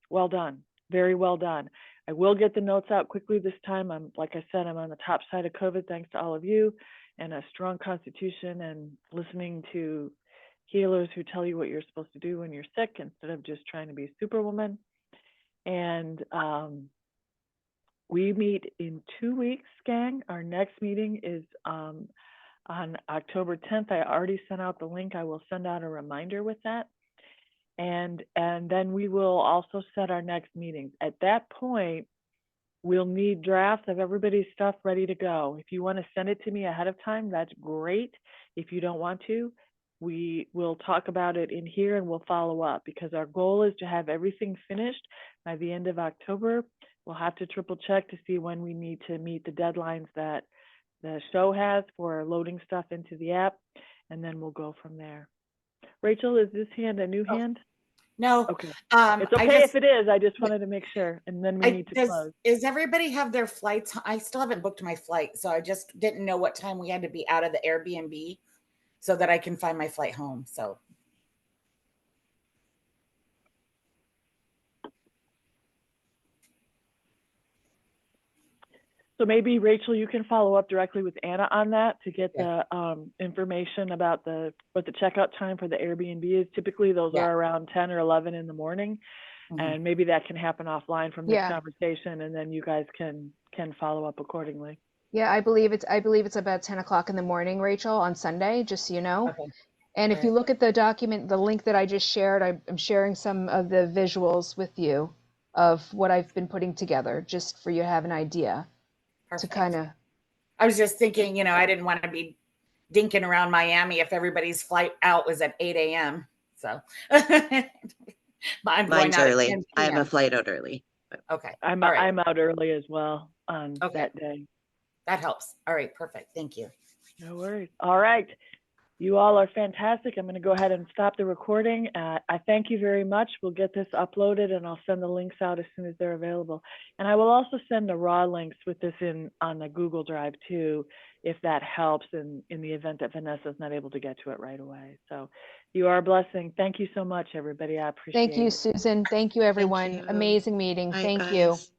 Speaker 1: Well done, very well done. I will get the notes out quickly this time. Like I said, I'm on the top side of COVID, thanks to all of you, and a strong constitution and listening to healers who tell you what you're supposed to do when you're sick instead of just trying to be superwoman. And we meet in 2 weeks, gang. Our next meeting is on October 10th. I already sent out the link. I will send out a reminder with that. And then we will also set our next meetings. At that point, we'll need drafts of everybody's stuff ready to go. If you want to send it to me ahead of time, that's great. If you don't want to, we will talk about it in here and we'll follow up because our goal is to have everything finished by the end of October We'll have to triple check to see when we need to meet the deadlines that the show has for loading stuff into the app, and then we'll go from there. Rachel, is this hand a new
Speaker 5: Oh,
Speaker 1: hand?
Speaker 5: No,
Speaker 1: Okay. It's
Speaker 5: I
Speaker 1: okay
Speaker 5: just,
Speaker 1: if it is. I just wanted to make sure, and then we need to close.
Speaker 5: does everybody have their flights? I still haven't booked my flight, so I just didn't know what time we had to be out of the Airbnb so that I can find my flight home. So
Speaker 1: So maybe Rachel, you can follow up directly with Anna on that to get
Speaker 5: Yeah.
Speaker 1: the information about what the checkout time for the Airbnb is. Typically, those
Speaker 5: Yeah.
Speaker 1: are around 10 or 11 in the morning,
Speaker 5: mhm.
Speaker 1: and maybe that can happen offline from this
Speaker 4: Yeah.
Speaker 1: conversation, and then you guys can follow up accordingly.
Speaker 4: Yeah, I believe it's about 10 o'clock in the morning, Rachel, on Sunday, just so you know.
Speaker 5: Okay.
Speaker 4: And if you
Speaker 5: Alright.
Speaker 4: look at the document, the link that I just shared, I'm sharing some of the visuals with you of what I've been putting together, just for you to have an idea to
Speaker 5: Perfect.
Speaker 4: kind of.
Speaker 5: I was just thinking, I didn't want to be dinking around Miami if everybody's flight out was at 8 a.m. So, but I'm going
Speaker 2: Mine's
Speaker 5: out at
Speaker 2: early.
Speaker 5: 10
Speaker 2: I have a
Speaker 5: p.m.
Speaker 2: flight out early.
Speaker 5: Okay.
Speaker 1: I'm
Speaker 5: All right.
Speaker 1: I'm out early as well on
Speaker 5: Okay.
Speaker 1: that day.
Speaker 5: That helps. All right. Perfect. Thank you.
Speaker 1: No worries. All right. You all are fantastic. I'm going to go ahead and stop the recording. I thank you very much. We'll get this uploaded and I'll send the links out as soon as they're available. And I will also send the raw links with this on the Google Drive too, if that helps in the event that Vanessa's not able to get to it right away. So you are a blessing. Thank you so much, everybody. I appreciate
Speaker 4: Thank you,
Speaker 1: it.
Speaker 4: Susan. Thank you, everyone.
Speaker 2: you.
Speaker 4: Amazing meeting.
Speaker 2: Bye,
Speaker 4: Thank you.
Speaker 2: guys.